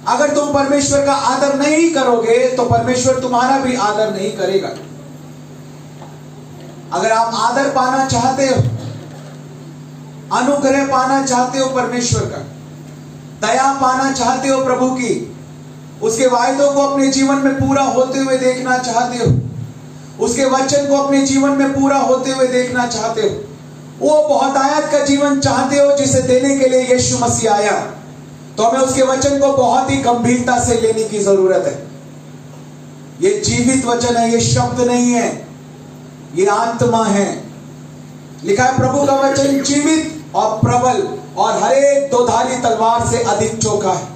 अगर तुम परमेश्वर का आदर नहीं करोगे तो परमेश्वर तुम्हारा भी आदर नहीं करेगा। अगर आप आदर पाना चाहते हो, अनुग्रह पाना चाहते हो परमेश्वर का, दया पाना चाहते हो प्रभु की, उसके वायदों को अपने जीवन में पूरा होते हुए देखना चाहते हो, उसके वचन को अपने जीवन में पूरा होते हुए देखना चाहते हो, वो बहुतायत का जीवन चाहते हो जिसे देने के लिए यीशु मसीह आया, तो हमें उसके वचन को बहुत ही गंभीरता से लेने की जरूरत है। ये जीवित वचन है, ये शब्द नहीं है, ये आत्मा है। लिखा है प्रभु का वचन जीवित और प्रबल और हर एक दोधारी तलवार से अधिक चोखा है।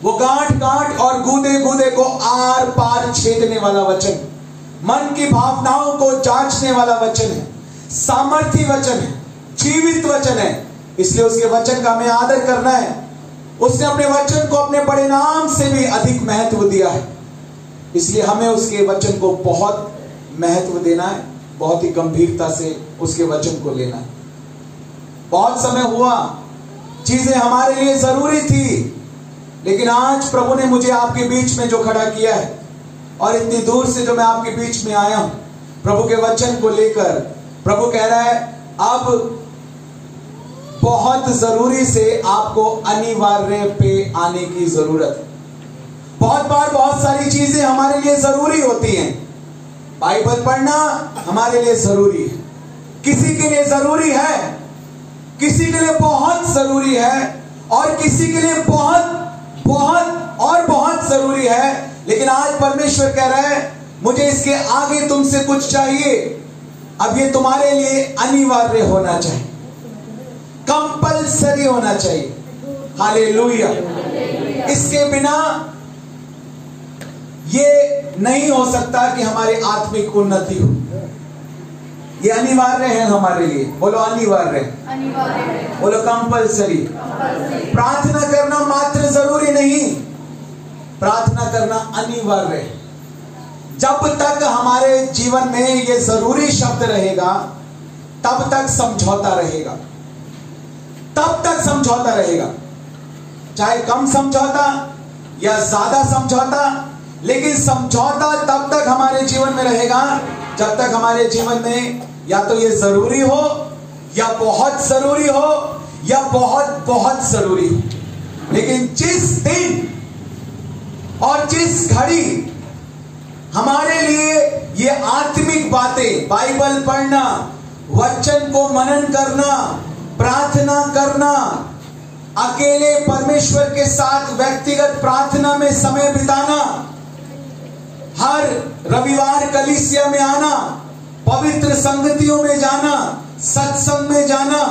वो गांठ गांठ और गूदे गूदे को आर पार छेदने वाला वचन, मन की भावनाओं को जांचने वाला वचन है, सामर्थी वचन है, जीवित वचन है। इसलिए उसके वचन का हमें आदर करना है। उसने अपने वचन को अपने बड़े नाम से भी अधिक महत्व दिया है, इसलिए हमें उसके वचन को बहुत महत्व देना है, बहुत ही गंभीरता से उसके वचन को लेना है। बहुत समय हुआ चीजें हमारे लिए जरूरी थी, लेकिन आज प्रभु ने मुझे आपके बीच में जो खड़ा किया है और इतनी दूर से जो मैं आपके बीच में आया हूं प्रभु के वचन को लेकर, प्रभु कह रहा है अब बहुत जरूरी से आपको अनिवार्य पे आने की जरूरत है। बहुत बार बहुत सारी चीजें हमारे लिए जरूरी होती हैं। बाइबल पढ़ना हमारे लिए जरूरी है, किसी के लिए जरूरी है, किसी के लिए बहुत जरूरी है, और किसी के लिए बहुत बहुत और बहुत जरूरी है। लेकिन आज परमेश्वर कह रहा है मुझे इसके आगे तुमसे कुछ चाहिए। अब ये तुम्हारे लिए अनिवार्य होना चाहिए, कंपल्सरी होना चाहिए। हालेलुया। इसके बिना ये नहीं हो सकता कि हमारी आत्मिक उन्नति हो। ये अनिवार्य है हमारे लिए। बोलो अनिवार्य, बोलो कंपल्सरी। प्रार्थना करना मात्र जरूरी नहीं, प्रार्थना करना अनिवार्य है। जब तक हमारे जीवन में ये जरूरी शब्द रहेगा तब तक समझौता रहेगा, तब तक समझौता रहेगा, चाहे कम समझौता या ज्यादा समझौता, लेकिन समझौता तब तक हमारे जीवन में रहेगा जब तक हमारे जीवन में या तो ये जरूरी हो, या बहुत जरूरी हो, या बहुत बहुत जरूरी हो। लेकिन जिस दिन और जिस घड़ी हमारे लिए ये आत्मिक बातें, बाइबल पढ़ना, वचन को मनन करना, प्रार्थना करना, अकेले परमेश्वर के साथ व्यक्तिगत प्रार्थना में समय बिताना, हर रविवार कलीसिया में आना, पवित्र संगतियों में जाना, सत्संग में जाना,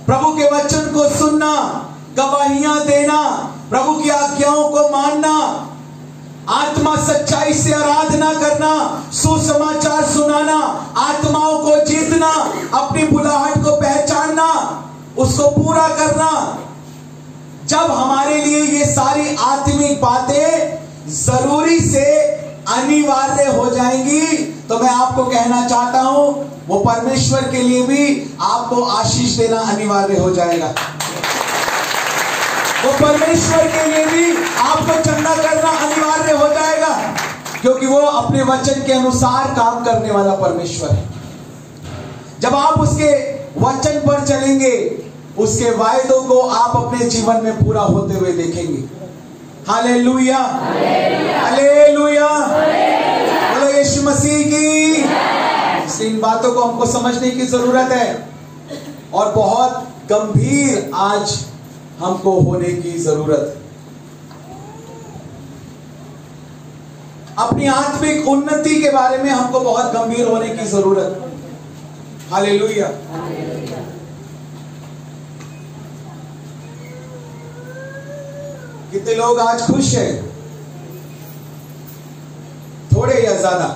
प्रभु के वचन को सुनना, गवाहियां देना, प्रभु की आज्ञाओं को मानना, आत्मा सच्चाई से आराधना करना, सुसमाचार सुनाना, आत्माओं को जीतना, अपनी बुलाहट को पहचानना, उसको पूरा करना। जब हमारे लिए ये सारी आत्मिक बातें जरूरी से अनिवार्य हो जाएंगी तो मैं आपको कहना चाहता हूं वो परमेश्वर के लिए भी आपको आशीष देना अनिवार्य हो जाएगा। वो परमेश्वर के लिए भी आपको चंदा करना अनिवार्य हो जाएगा, क्योंकि वो अपने वचन के अनुसार काम करने वाला परमेश्वर है। जब आप उसके वचन पर चलेंगे, उसके वायदों को आप अपने जीवन में पूरा होते हुए देखेंगे। हालेलुया, हालेलुया, बोलो यीशु मसीह की। इसलिए इन बातों को हमको समझने की जरूरत है और बहुत गंभीर आज हमको होने की जरूरत है। अपनी आत्मिक उन्नति के बारे में हमको बहुत गंभीर होने की जरूरत है। हालेलुया। कितने लोग आज खुश हैं? थोड़े या ज्यादा?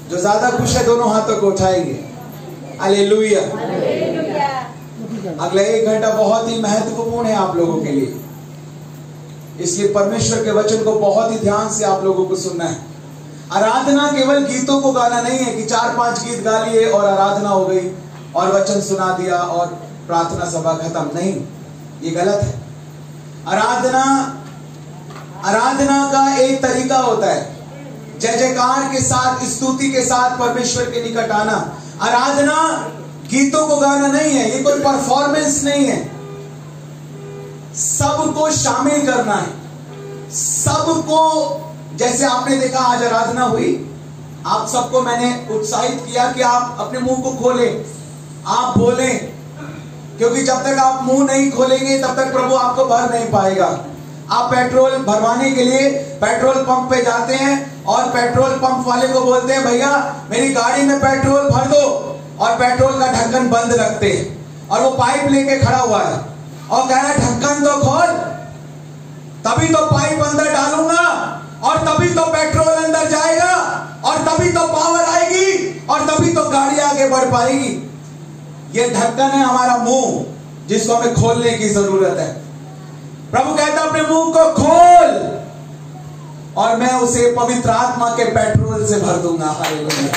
जो ज्यादा खुश है दोनों हाथों को उठाएंगे। हालेलुया। अगला 1 घंटा बहुत ही महत्वपूर्ण है आप लोगों के लिए, इसलिए परमेश्वर के वचन को बहुत ही ध्यान से आप लोगों को सुनना है। आराधना केवल गीतों को गाना नहीं है कि 4-5 गीत गा लिए और आराधना हो गई और वचन सुना दिया और प्रार्थना सभा खत्म। नहीं, ये गलत है। आराधना का एक तरीका होता है, जय जयकार के साथ, स्तुति के साथ परमेश्वर के निकट आना। आराधना गीतों को गाना नहीं है, ये कोई परफॉर्मेंस नहीं है। सबको शामिल करना है, सबको। जैसे आपने देखा आज आराधना हुई, आप सबको मैंने उत्साहित किया कि आप अपने मुंह को खोलें, आप बोलें, क्योंकि जब तक आप मुंह नहीं खोलेंगे तब तक प्रभु आपको भर नहीं पाएगा। आप पेट्रोल भरवाने के लिए पेट्रोल पंप पे जाते हैं और पेट्रोल पंप वाले को बोलते हैं, भैया मेरी गाड़ी में पेट्रोल भर दो, और पेट्रोल का ढक्कन बंद रखते हैं और वो पाइप लेके खड़ा हुआ है और कह रहा है ढक्कन तो खोल, तभी तो पाइप अंदर डालूंगा और तभी तो पेट्रोल अंदर जाएगा और तभी तो पावर आएगी और तभी तो गाड़ी आगे बढ़ पाएगी। ये ढक्कन है हमारा मुंह, जिसको हमें खोलने की जरूरत है। प्रभु कहता है अपने मुंह को खोल और मैं उसे पवित्र आत्मा के पेट्रोल से भर दूंगा। हालेलुया।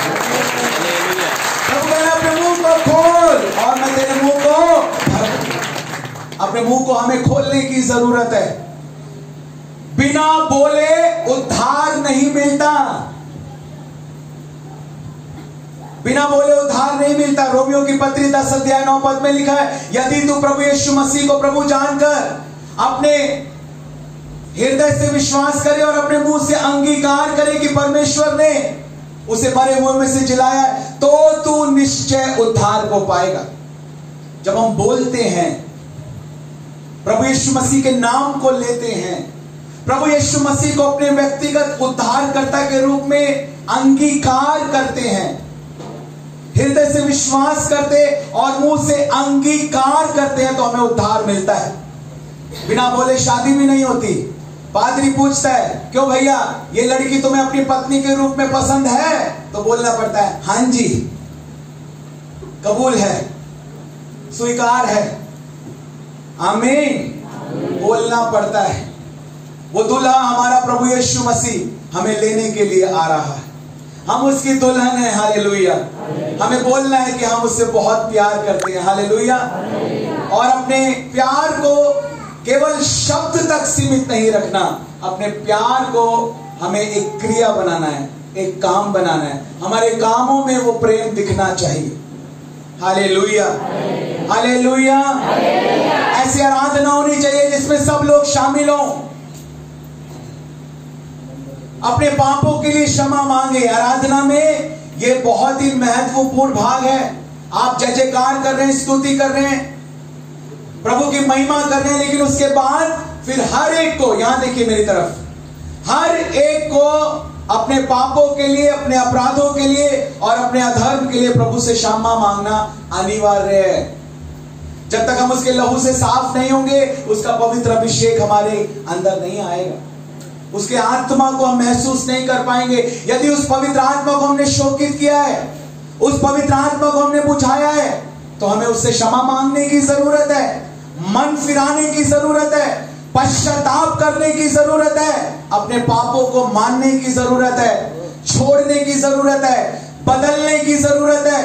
प्रभु कहता है अपने मुंह को खोल और मैं तेरे मुंह को भर दूंगा। अपने मुंह को हमें खोलने की जरूरत है। बिना बोले उद्धार नहीं मिलता, बिना बोले उद्धार नहीं मिलता। रोमियो की पत्री 10 अध्याय 9 पद में लिखा है, यदि तू प्रभु यीशु मसीह को प्रभु जानकर अपने हृदय से विश्वास करे और अपने मुंह से अंगीकार करे कि परमेश्वर ने उसे मरे हुए में से जिलाया है, तो तू निश्चय उद्धार को पाएगा। जब हम बोलते हैं, प्रभु यीशु मसीह के नाम को लेते हैं, प्रभु यीशु मसीह को अपने व्यक्तिगत उद्धारकर्ता के रूप में अंगीकार करते हैं, हृदय से विश्वास करते और मुंह से अंगीकार करते हैं, तो हमें उद्धार मिलता है। बिना बोले शादी भी नहीं होती। पादरी पूछता है, क्यों भैया ये लड़की तुम्हें अपनी पत्नी के रूप में पसंद है? तो बोलना पड़ता है, हां जी, कबूल है, स्वीकार है, आमीन, बोलना पड़ता है। वो दूल्हा हमारा प्रभु यीशु मसीह हमें लेने के लिए आ रहा है, हम उसकी दुल्हन है। हालेलुया। हमें बोलना है कि हम उससे बहुत प्यार करते हैं। हालेलुया। और अपने प्यार को केवल शब्द तक सीमित नहीं रखना, अपने प्यार को हमें एक क्रिया बनाना है, एक काम बनाना है। हमारे कामों में वो प्रेम दिखना चाहिए। Hallelujah, hallelujah. ऐसी आराधना होनी चाहिए जिसमें सब लोग शामिल हों। अपने पापों के लिए क्षमा मांगे। आराधना में ये बहुत ही महत्वपूर्ण भाग है। आप जय जयकार कर रहे हैं, स्तुति कर रहे हैं, प्रभु की महिमा कर रहे हैं, लेकिन उसके बाद फिर हर एक को, यहां देखिए मेरी तरफ, हर एक को अपने पापों के लिए, अपने अपराधों के लिए और अपने अधर्म के लिए प्रभु से क्षमा मांगना अनिवार्य है। जब तक हम उसके लहू से साफ नहीं होंगे, उसका पवित्र अभिषेक हमारे अंदर नहीं आएगा, उसके आत्मा को हम महसूस नहीं कर पाएंगे। यदि उस पवित्र आत्मा को हमने शोकित किया है, उस पवित्र आत्मा को हमने बुझाया है, तो हमें उससे क्षमा मांगने की जरूरत है, मन फिराने की जरूरत है, पश्चाताप करने की जरूरत है, अपने पापों को मानने की जरूरत है, छोड़ने की जरूरत है, बदलने की जरूरत है।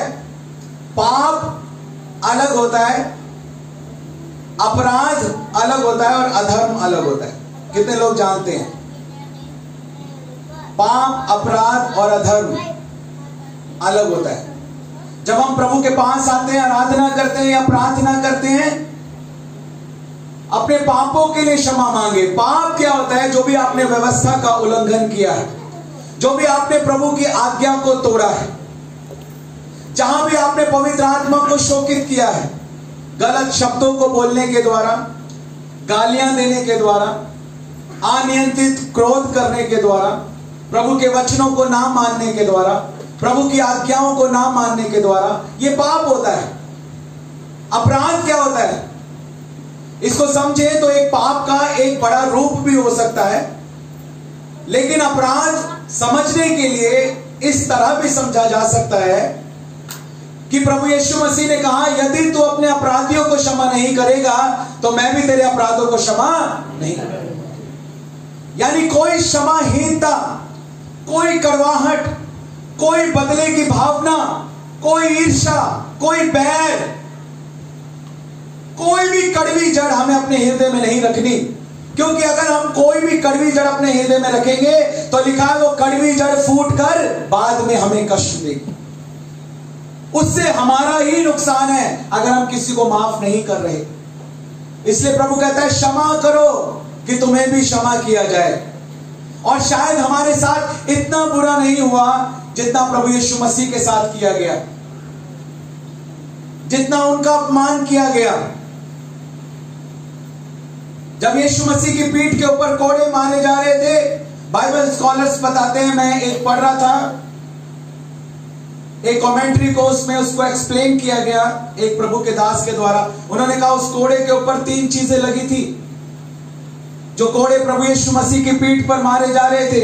पाप अलग होता है, अपराध अलग होता है और अधर्म अलग होता है। कितने लोग जानते हैं? पाप, अपराध और अधर्म अलग होता है। जब हम प्रभु के पास आते हैं, आराधना करते हैं या प्रार्थना करते हैं, अपने पापों के लिए क्षमा मांगे। पाप क्या होता है? जो भी आपने व्यवस्था का उल्लंघन किया है, जो भी आपने प्रभु की आज्ञा को तोड़ा है, जहां भी आपने पवित्र आत्मा को शोकित किया है, गलत शब्दों को बोलने के द्वारा, गालियां देने के द्वारा, अनियंत्रित क्रोध करने के द्वारा, प्रभु के वचनों को ना मानने के द्वारा, प्रभु की आज्ञाओं को ना मानने के द्वारा, ये पाप होता है। अपराध क्या होता है? इसको समझे तो एक पाप का एक बड़ा रूप भी हो सकता है, लेकिन अपराध समझने के लिए इस तरह भी समझा जा सकता है कि प्रभु यीशु मसीह ने कहा, यदि तू अपने अपराधियों को क्षमा नहीं करेगा तो मैं भी तेरे अपराधों को क्षमा नहीं करूंगा। यानी कोई क्षमाहीनता, कोई कड़वाहट, कोई बदले की भावना, कोई ईर्ष्या, कोई बैर, कोई भी कड़वी जड़ हमें अपने हृदय में नहीं रखनी, क्योंकि अगर हम कोई भी कड़वी जड़ अपने हृदय में रखेंगे तो लिखा है वो कड़वी जड़ फूट कर बाद में हमें कष्ट देगी। उससे हमारा ही नुकसान है अगर हम किसी को माफ नहीं कर रहे। इसलिए प्रभु कहता है क्षमा करो कि तुम्हें भी क्षमा किया जाए। और शायद हमारे साथ इतना बुरा नहीं हुआ जितना प्रभु यीशु मसीह के साथ किया गया, जितना उनका अपमान किया गया। जब यीशु मसीह की पीठ के ऊपर कोड़े मारे जा रहे थे, बाइबल स्कॉलर्स बताते हैं, मैं एक पढ़ रहा था एक कमेंट्री को, उसमें उसको एक्सप्लेन किया गया एक प्रभु के दास के द्वारा। उन्होंने कहा उस कोड़े के ऊपर 3 चीजें लगी थी। जो कोड़े प्रभु यीशु मसीह की पीठ पर मारे जा रहे थे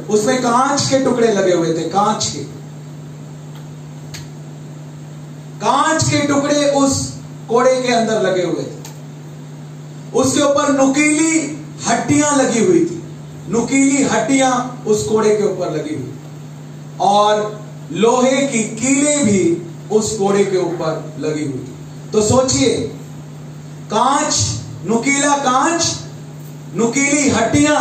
उसमें कांच के टुकड़े लगे हुए थे, कांच के टुकड़े उस कोड़े के अंदर लगे हुए थे। उसके ऊपर नुकीली हड्डियां लगी हुई थी, नुकीली हड्डियां उस कोड़े के ऊपर लगी हुई, और लोहे की कीलें भी उस कोड़े के ऊपर लगी हुई थी। तो सोचिए, कांच, नुकीला कांच, नुकीली हड्डियां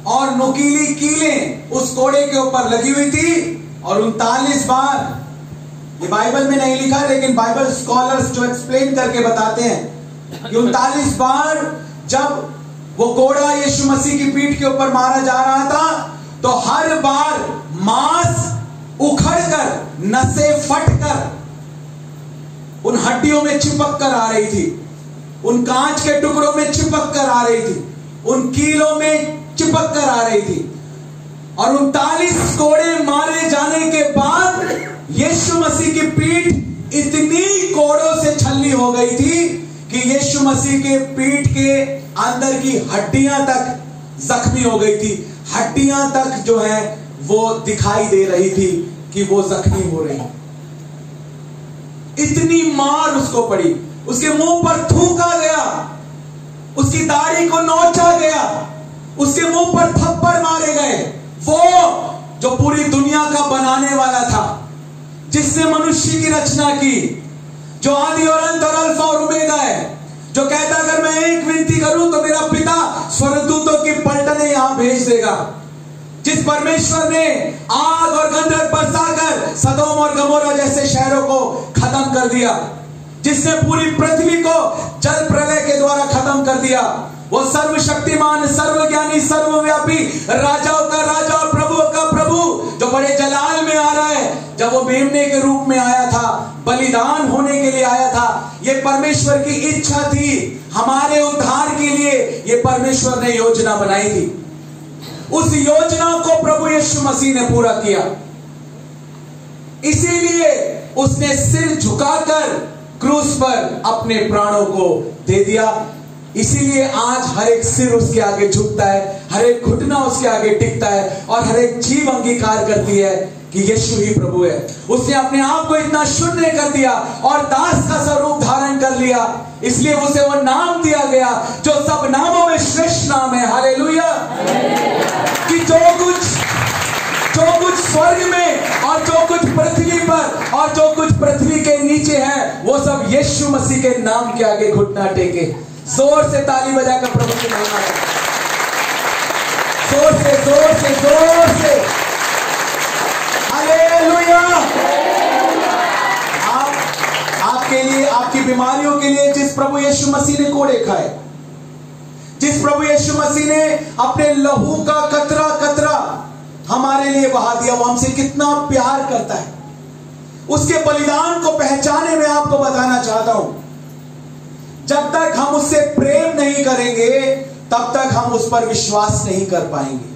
और नुकीली कीलें उस कोड़े के ऊपर लगी हुई थी, और 39 बार, ये बाइबल में नहीं लिखा लेकिन बाइबल स्कॉलर्स जो एक्सप्लेन करके बताते हैं, 39 बार जब वो कोड़ा यीशु मसीह की पीठ के ऊपर मारा जा रहा था तो हर बार मांस उखड़कर, नसें फटकर उन हड्डियों में चिपक कर आ रही थी, उन कांच के टुकड़ों में चिपक कर आ रही थी, उन कीलों में चिपक कर आ रही थी। और 39 कोड़े मारे जाने के बाद यीशु मसीह की पीठ इतनी कोड़ों से छलनी हो गई थी कि यीशु मसीह के पीठ के अंदर की हड्डियां तक जख्मी हो गई थी। हड्डियां तक जो है वो दिखाई दे रही थी कि वो जख्मी हो रही। इतनी मार उसको पड़ी, उसके मुंह पर थूका गया, उसकी दाढ़ी को नोचा गया, उसके मुंह पर थप्पड़ मारे गए। वो जो पूरी दुनिया का बनाने वाला था, जिसने मनुष्य की रचना की, जो आदि और अंत और अल्फा और ओमेगा है, जो कहता अगर मैं एक विनती करूं तो मेरा पिता स्वर्गदूतों की पलटने यहां भेज देगा, जिस परमेश्वर ने आग और गंधक बरसाकर सदोम और गमोरा जैसे शहरों को खत्म कर दिया, जिसने पूरी पृथ्वी को जल प्रलय के द्वारा खत्म कर दिया, वो सर्वशक्तिमान, सर्वज्ञानी, सर्वव्यापी, राजाओं का राजा और प्रभुओं का प्रभु, जो बड़े जलाल में आ रहा है, जब वो मेमने के रूप में आया था, बलिदान होने के लिए आया था। ये परमेश्वर की इच्छा थी, हमारे उद्धार के लिए ये परमेश्वर ने योजना बनाई थी। उस योजना को प्रभु यीशु मसीह ने पूरा किया, इसीलिए उसने सिर झुकाकर क्रूस पर अपने प्राणों को दे दिया। इसीलिए आज हर एक सिर उसके आगे झुकता है, हर एक घुटना उसके आगे टिकता है, और हर एक जीव अंगीकार करती है कि यीशु ही प्रभु है। उसने अपने आप को इतना शून्य कर दिया और दास का स्वरूप धारण कर लिया, इसलिए उसे वो नाम दिया गया जो सब नामों में श्रेष्ठ नाम है। हालेलुया। कि जो कुछ स्वर्ग में और जो कुछ पृथ्वी पर और जो कुछ पृथ्वी के नीचे है, वो सब यीशु मसीह के नाम के आगे घुटना टेके। जोर से ताली बजाकर प्रभु की महिमा करें, जोर से, जोर से, जोर से। हालेलुया। आपके लिए, आपकी बीमारियों के लिए जिस प्रभु यीशु मसीह ने कोड़े खाए, जिस प्रभु यीशु मसीह ने अपने लहू का कतरा कतरा हमारे लिए बहा दिया, वो हमसे कितना प्यार करता है, उसके बलिदान को पहचाने में आपको बताना चाहता हूं। जब तक हम उससे प्रेम नहीं करेंगे तब तक हम उस पर विश्वास नहीं कर पाएंगे।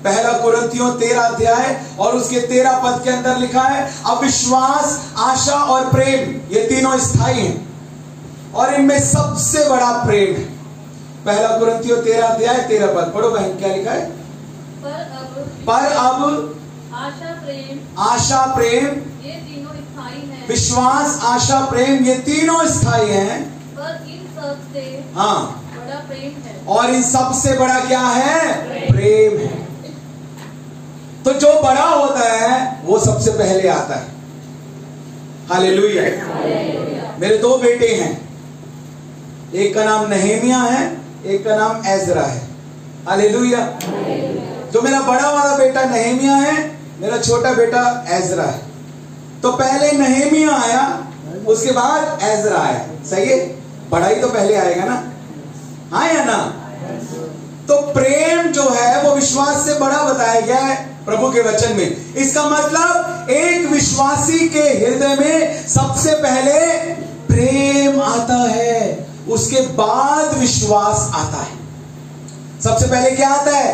पहला कुरिन्थियों 13 अध्याय और उसके 13 पद के अंदर लिखा है, अविश्वास, आशा और प्रेम, ये तीनों स्थायी हैं और इनमें सबसे बड़ा प्रेम है। पहला कुरिन्थियों 13 अध्याय 13 पद पढ़ो बहन, क्या लिखा है? पर अब आशा प्रेम ये तीनों स्थायी हैं। विश्वास, आशा, प्रेम, ये तीनों स्थायी हैं, पर इन सब से हाँ बड़ा प्रेम है। और इन सबसे बड़ा क्या है? प्रेम है। तो जो बड़ा होता है वो सबसे पहले आता है। हालेलुया। मेरे दो बेटे हैं, एक का नाम नहेमिया है, एक का नाम एजरा है। हालेलुया। जो मेरा बड़ा वाला बेटा नहेमिया है, मेरा छोटा बेटा एजरा है। तो पहले नहेमिया आया, उसके बाद एजरा आया। सही है, बड़ा ही तो पहले आएगा ना, हाँ या ना? तो प्रेम जो है वो विश्वास से बड़ा बताया गया है प्रभु के वचन में। इसका मतलब एक विश्वासी के हृदय में सबसे पहले प्रेम आता है, उसके बाद विश्वास आता है। सबसे पहले क्या आता है?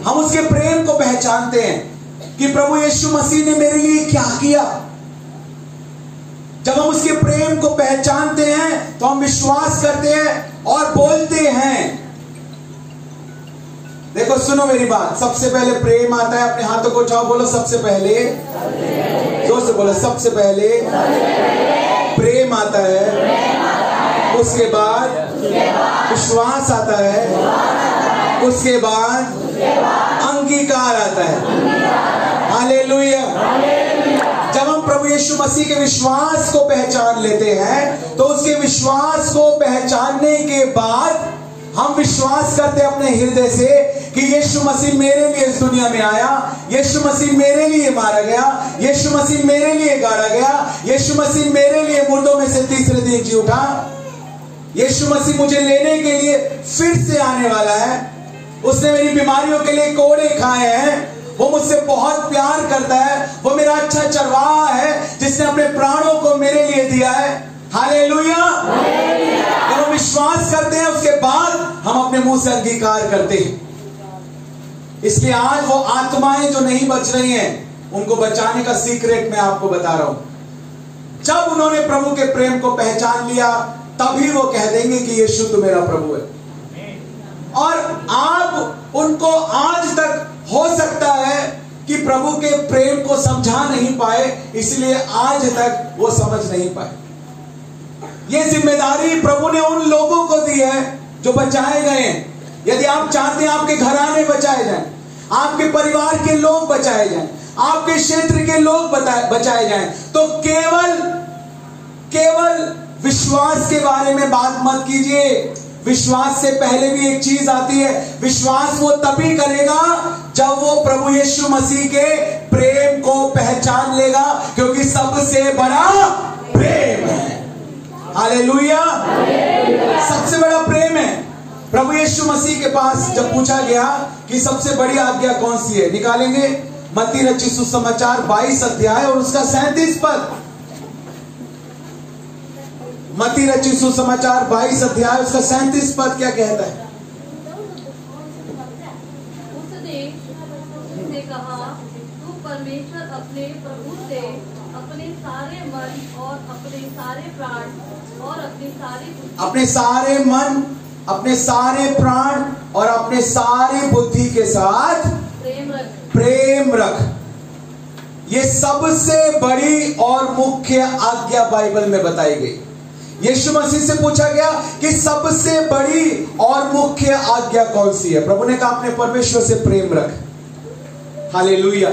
हम उसके प्रेम को पहचानते हैं कि प्रभु यीशु मसीह ने मेरे लिए क्या किया। जब हम उसके प्रेम को पहचानते हैं तो हम विश्वास करते हैं और बोलते हैं। देखो सुनो मेरी बात, सबसे पहले प्रेम आता है। अपने हाथों को उठाओ, बोलो सबसे पहले, जोर से बोलो, सबसे पहले प्रेम आता है, उसके बाद विश्वास आता है, उसके बाद अंगीकार आता है। हालेलुया। जब हम प्रभु यीशु मसीह के विश्वास को पहचान लेते हैं तो उसके विश्वास को पहचानने के बाद हम विश्वास करते हैं अपने हृदय से कि यीशु मसीह मेरे लिए इस दुनिया में आया, यीशु मसीह मेरे लिए मारा गया, यीशु मसीह मेरे लिए गाड़ा गया, यीशु मसीह मेरे लिए मुर्दों में से तीसरे दिन जी उठा, यीशु मसीह मुझे लेने के लिए फिर से आने वाला है, उसने मेरी बीमारियों के लिए कोड़े खाए हैं, वो मुझसे बहुत प्यार करता है, वो मेरा अच्छा चरवाहा है जिसने अपने प्राणों को मेरे लिए दिया है। हालेलुया। जब हम विश्वास करते हैं उसके बाद हम अपने मुंह से अंगीकार करते हैं। इसलिए आज वो आत्माएं जो नहीं बच रही हैं, उनको बचाने का सीक्रेट मैं आपको बता रहा हूं। जब उन्होंने प्रभु के प्रेम को पहचान लिया तभी वो कह देंगे कि यीशु तो मेरा प्रभु है। और आप उनको आज तक हो सकता है कि प्रभु के प्रेम को समझा नहीं पाए, इसलिए आज तक वो समझ नहीं पाए। ये जिम्मेदारी प्रभु ने उन लोगों को दी है जो बचाए गए हैं। यदि आप चाहते हैं आपके घराने बचाए जाएं, आपके परिवार के लोग बचाए जाएं, आपके क्षेत्र के लोग बचाए जाएं, तो केवल विश्वास के बारे में बात मत कीजिए। विश्वास से पहले भी एक चीज आती है। विश्वास वो तभी करेगा जब वो प्रभु यीशु मसीह के प्रेम को पहचान लेगा, क्योंकि सबसे बड़ा प्रेम है। हालेलुया। सबसे बड़ा प्रेम है। प्रभु यीशु मसीह के पास जब पूछा गया कि सबसे बड़ी आज्ञा कौन सी है, निकालेंगे मत्ती रचित सुसमाचार 22 अध्याय और उसका 37 पद। मत्ती रचित सुसमाचार 22 अध्याय उसका 37 पद क्या कहता है? उसने कहा, तू परमेश्वर अपने प्रभु से अपने सारे मन और अपने सारे प्राण और अपने सारे मन, अपने सारे प्राण और अपने सारे बुद्धि के साथ प्रेम रख। ये सबसे बड़ी और मुख्य आज्ञा बाइबल में बताई गई। यीशु मसीह से पूछा गया कि सबसे बड़ी और मुख्य आज्ञा कौन सी है? प्रभु ने कहा अपने परमेश्वर से प्रेम रख। Hallelujah,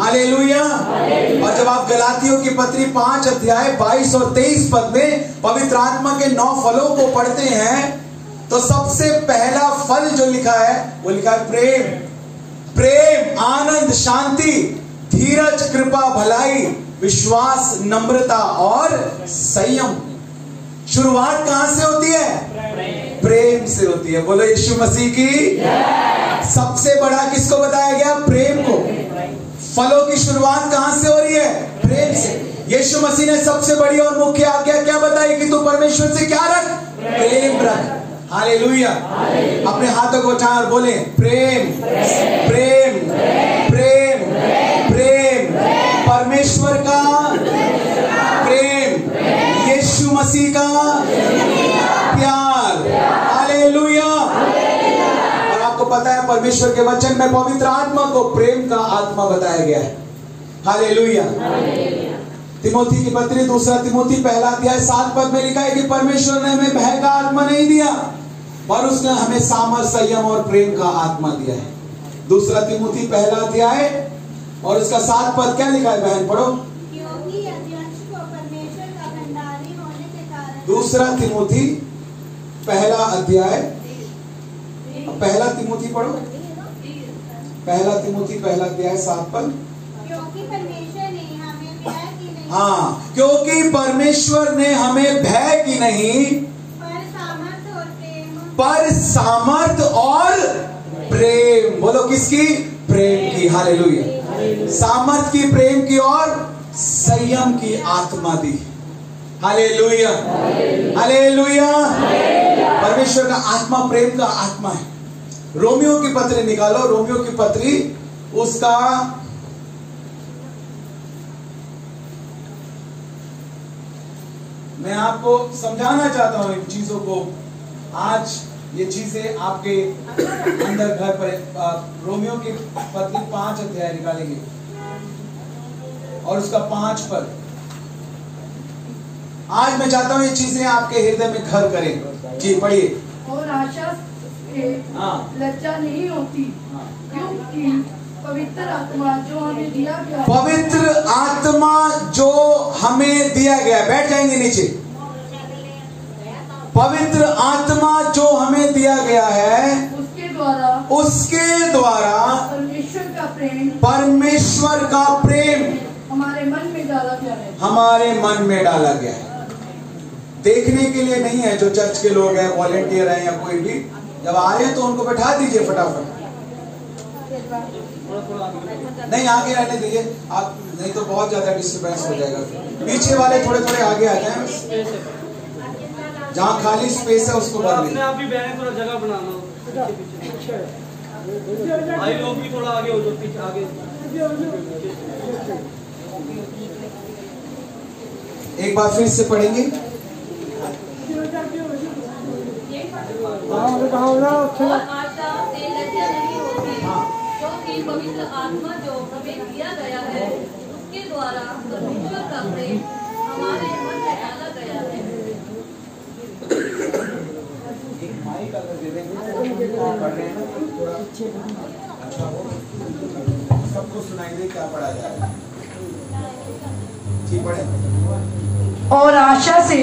hallelujah. और जब आप गलातियों की पत्री 5 अध्याय 22 और 23 पद में पवित्र आत्मा के 9 फलों को पढ़ते हैं तो सबसे पहला फल जो लिखा है वो लिखा है प्रेम। प्रेम, आनंद, शांति, धीरज, कृपा, भलाई, विश्वास, नम्रता और संयम। शुरुआत कहां से होती है? प्रेम से होती है। बोलो यीशु मसीह की। सबसे बड़ा किसको बताया गया? प्रेम को। फलों की शुरुआत कहां से हो रही है? प्रेम से। यीशु मसीह ने सबसे बड़ी और मुख्य आज्ञा क्या बताई कि तू परमेश्वर से क्या रख? प्रेम रख। हालेलुया। अपने हाथों को उठा और बोले प्रेम, प्रेम, प्रेम, प्रेम। परमेश्वर का प्रेम, यीशु मसीह का प्यार। हालेलुया। और आपको पता है परमेश्वर के वचन में पवित्र आत्मा को प्रेम का आत्मा बताया गया है। हालेलुया। तिमोथी की पत्री 2 तिमोथी 1 अध्याय 7 पद में लिखा है कि परमेश्वर ने हमें भय का आत्मा नहीं दिया और उसने हमें सामर्थ, संयम और प्रेम का आत्मा दिया है। 2 तिमोथी 1 अध्याय और उसका 7 पद क्या लिखा है? बहन पढ़ो। क्योंकि अध्यक्ष को परमेश्वर का भंडारी दूसरा तिमोथी पहला अध्याय, पहला तिमोथी पढ़ो, पहला तिमोथी पहला अध्याय 7 पद। क्योंकि परमेश्वर ने हमें भय की नहीं, हाँ, क्योंकि परमेश्वर ने हमें भय की नहीं पर सामर्थ और प्रेम, बोलो किसकी? प्रेम की। हालेलुया। सामर्थ की, प्रेम की और संयम की आत्मा दी। Hallelujah, hallelujah. परमेश्वर का आत्मा प्रेम का आत्मा है। रोमियो की पत्री निकालो, रोमियो की पत्री उसका मैं आपको समझाना चाहता हूं इन चीजों को। आज ये चीजें आपके अंदर घर पर। रोमियो की पत्री 5 अध्याय निकालेंगे और उसका 5 पद। आज मैं चाहता हूं ये चीजें आपके हृदय में घर करें। जी पढ़िए। और आशा से लज्जा नहीं होती, क्योंकि पवित्र आत्मा जो हमें दिया गया, पवित्र आत्मा जो हमें दिया गया, बैठ जाएंगे नीचे। पवित्र आत्मा जो हमें दिया गया है, उसके द्वारा परमेश्वर का प्रेम हमारे मन में डाला गया है, हमारे मन में डाला गया है। देखने के लिए नहीं है। जो चर्च के लोग हैं, वॉलेंटियर हैं या कोई भी, जब आ रहे हैं तो उनको बैठा दीजिए फटाफट। नहीं आगे रहने दीजिए आप, नहीं तो बहुत ज्यादा डिस्टर्बेंस हो जाएगा। पीछे वाले थोड़े थोड़े आगे आ जाएं, जहाँ खाली स्पेस है उसको भर लीजिए। आप भी बैठे, थोड़ा जगह बनाना। भाई लोग भी थोड़ा आगे हो जाओ, पीछे आगे। एक बार फिर से पढ़ेंगे। और आशा से लज्जा नहीं होती, क्योंकि पवित्र आत्मा जो हमें दिया गया है, उसके द्वारा परमेश्वर का प्रेम हमारे मन में डाला गया है। एक माइक अगर दे देंगे तो पढ़ रहे हैं ना, थोड़ा अच्छा हो, सबको सुनाई दे क्या पढ़ा जाए। जी पढ़े। और आशा से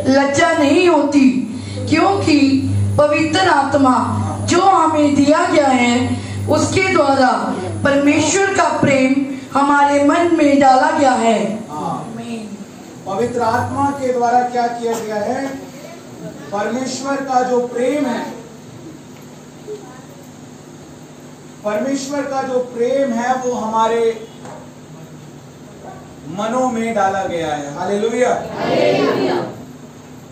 लज्जा नहीं होती, क्योंकि पवित्र आत्मा जो हमें दिया गया है, उसके द्वारा परमेश्वर का प्रेम हमारे मन में डाला गया है। पवित्र आत्मा के द्वारा क्या किया गया है? परमेश्वर का जो प्रेम है, परमेश्वर का जो प्रेम है वो हमारे मनों में डाला गया है। हालेलुया।